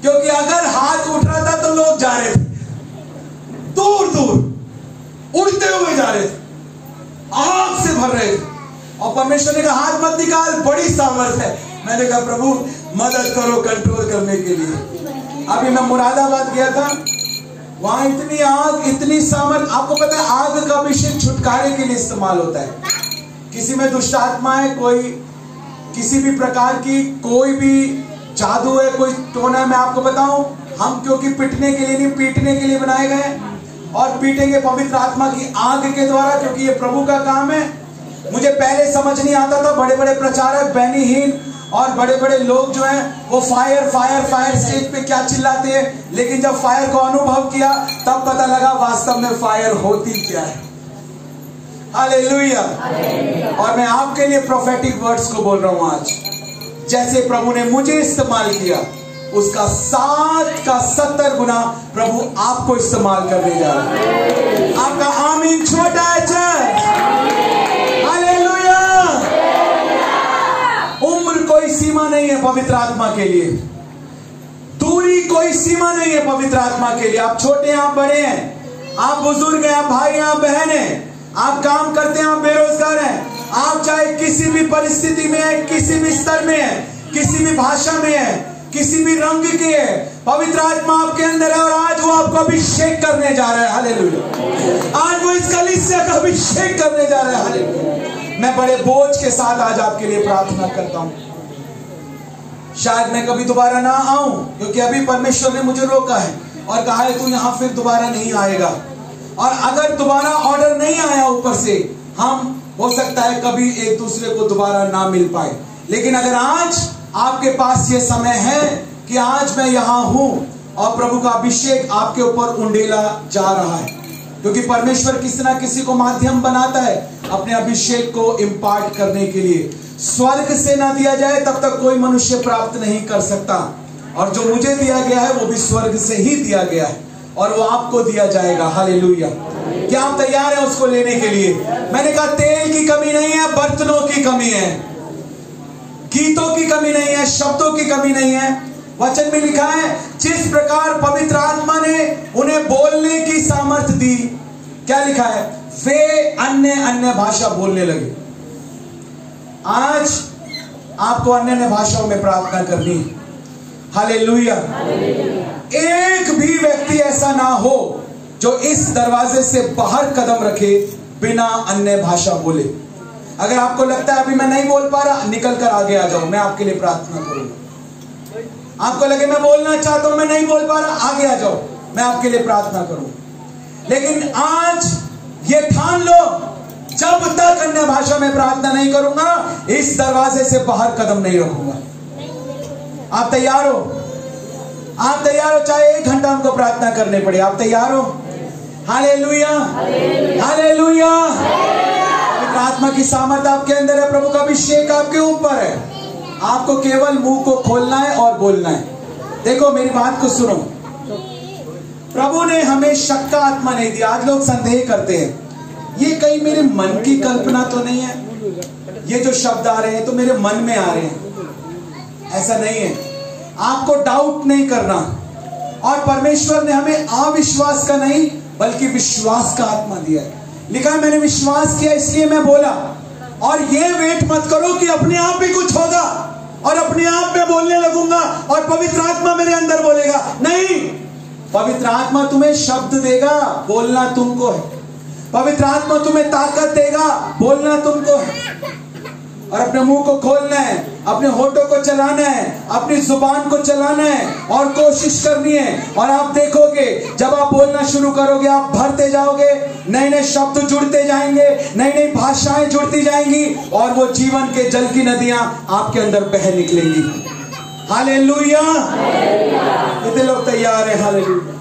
क्योंकि अगर हाथ उठ रहा था तो लोग जा रहे थे, दूर दूर उड़ते हुए जा रहे थे, आग से भर रहे थे। और परमेश्वर ने कहा हाथ मत निकाल, बड़ी सामर्थ है। मैंने कहा प्रभु मदद करो कंट्रोल करने के लिए। अभी मैं मुरादाबाद गया था, वहां इतनी आग, इतनी सामर्थ। आपको पता है आग का अभिषेक छुटकारे के लिए इस्तेमाल होता है। किसी में दुष्ट आत्मा है, कोई किसी भी प्रकार की कोई भी जादू है, कोई टोना है, मैं आपको बताऊं, हम क्योंकि पिटने के लिए नहीं, पीटने के लिए बनाए गए, और पीटेंगे पवित्र आत्मा की आग के द्वारा, क्योंकि ये प्रभु का काम है। मुझे पहले समझ नहीं आता था, बड़े बड़े प्रचारक, बहनीहीन और बड़े बड़े लोग जो हैं वो फायर फायर फायर स्टेज पे क्या चिल्लाते हैं, लेकिन जब फायर को अनुभव किया तब पता लगा वास्तव में फायर होती क्या है। हालेलुया। और मैं आपके लिए प्रोफेटिक वर्ड्स को बोल रहा हूं आज, जैसे प्रभु ने मुझे इस्तेमाल किया, उसका 7 का 70 गुना प्रभु आपको इस्तेमाल करने जा रहा है। आपका आमीन छोटा है चर्च। हालेलुया। उम्र कोई सीमा नहीं है पवित्र आत्मा के लिए, दूरी कोई सीमा नहीं है पवित्र आत्मा के लिए। आप छोटे हैं, आप बड़े हैं, आप बुजुर्ग हैं, आप भाई हैं, आप बहन हैं, आप काम करते हैं, आप बेरोजगार हैं, आप चाहे किसी भी परिस्थिति में हैं, किसी भी स्तर में हैं, किसी भी भाषा में हैं, किसी भी रंग के है, पवित्र आत्मा आपके अंदर है, और आज वो आपको अभिषेक करने जा रहा है। हालेलुया। आज वो इस कलीसिया का अभिषेक करने जा रहा है। हालेलुया। मैं बड़े बोझ के साथ आज आपके लिए प्रार्थना करता हूं। शायद मैं कभी दोबारा ना आऊं, क्योंकि अभी परमेश्वर ने मुझे रोका है और कहा है तू यहां फिर दोबारा नहीं आएगा। और अगर दोबारा ऑर्डर नहीं आया ऊपर से, हम हो सकता है कभी एक दूसरे को दोबारा ना मिल पाए। लेकिन अगर आज आपके पास ये समय है कि आज मैं यहां हूं और प्रभु का अभिषेक आपके ऊपर उंडेला जा रहा है, क्योंकि परमेश्वर किसी ना किसी को माध्यम बनाता है अपने अभिषेक को इम्पार्ट करने के लिए। स्वर्ग से ना दिया जाए तब तक कोई मनुष्य प्राप्त नहीं कर सकता, और जो मुझे दिया गया है वो भी स्वर्ग से ही दिया गया है, और वो आपको दिया जाएगा। हालेलुया। क्या आप तैयार हैं उसको लेने के लिए? मैंने कहा तेल की कमी नहीं है, बर्तनों की कमी है, गीतों की कमी नहीं है, शब्दों की कमी नहीं है। वचन में लिखा है जिस प्रकार पवित्र आत्मा ने उन्हें बोलने की सामर्थ दी, क्या लिखा है, वे अन्य अन्य भाषा बोलने लगे। आज आपको अन्य अन्य भाषाओं में प्रार्थना करनी है। हालेलुया। एक भी व्यक्ति ऐसा ना हो जो इस दरवाजे से बाहर कदम रखे बिना अन्य भाषा बोले। अगर आपको लगता है अभी मैं नहीं बोल पा रहा, निकल कर आगे आ जाओ, मैं आपके लिए प्रार्थना करूंगा। आपको लगे मैं बोलना चाहता हूं, मैं नहीं बोल पा रहा, आगे आ जाओ, मैं आपके लिए प्रार्थना करूंगा। लेकिन आज ये ठान लो, जब तक अन्य भाषा में प्रार्थना नहीं करूंगा, इस दरवाजे से बाहर कदम नहीं रखूंगा। आप तैयार हो? आप तैयार हो? चाहे 1 घंटा हमको प्रार्थना करने पड़े, आप तैयार हो? हालेलुया। हालेलुया। आत्मा की सामर्थ आपके अंदर है, प्रभु का अभिषेक आपके ऊपर है। आपको केवल मुंह को खोलना है और बोलना है। देखो मेरी बात को सुनो, प्रभु ने हमें शक का आत्मा नहीं दिया। आज लोग संदेह करते हैं, ये कहीं मेरे मन की कल्पना तो नहीं है, ये जो शब्द आ रहे हैं तो मेरे मन में आ रहे हैं। ऐसा नहीं है, आपको डाउट नहीं करना। और परमेश्वर ने हमें अविश्वास का नहीं बल्कि विश्वास का आत्मा दिया है। लिखा है मैंने विश्वास किया इसलिए मैं बोला। और ये वेट मत करो कि अपने आप भी कुछ होगा और अपने आप में बोलने लगूंगा और पवित्र आत्मा मेरे अंदर बोलेगा। नहीं, पवित्र आत्मा तुम्हें शब्द देगा, बोलना तुमको है। पवित्र आत्मा तुम्हें ताकत देगा, बोलना तुमको है। और अपने मुंह को खोलना है, अपने होठों को चलाना है, अपनी जुबान को चलाना है और कोशिश करनी है। और आप देखोगे जब आप बोलना शुरू करोगे, आप भरते जाओगे, नए नए शब्द जुड़ते जाएंगे, नई नई भाषाएं जुड़ती जाएंगी और वो जीवन के जल की नदियां आपके अंदर बह निकलेंगी। हालेलुया। कितने लोग तैयार हैं? हालेलुया।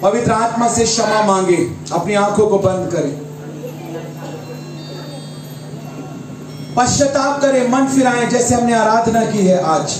पवित्र आत्मा से क्षमा मांगे, अपनी आंखों को बंद करें, पश्चाताप करें, मन फिराएं जैसे हमने आराधना की है आज।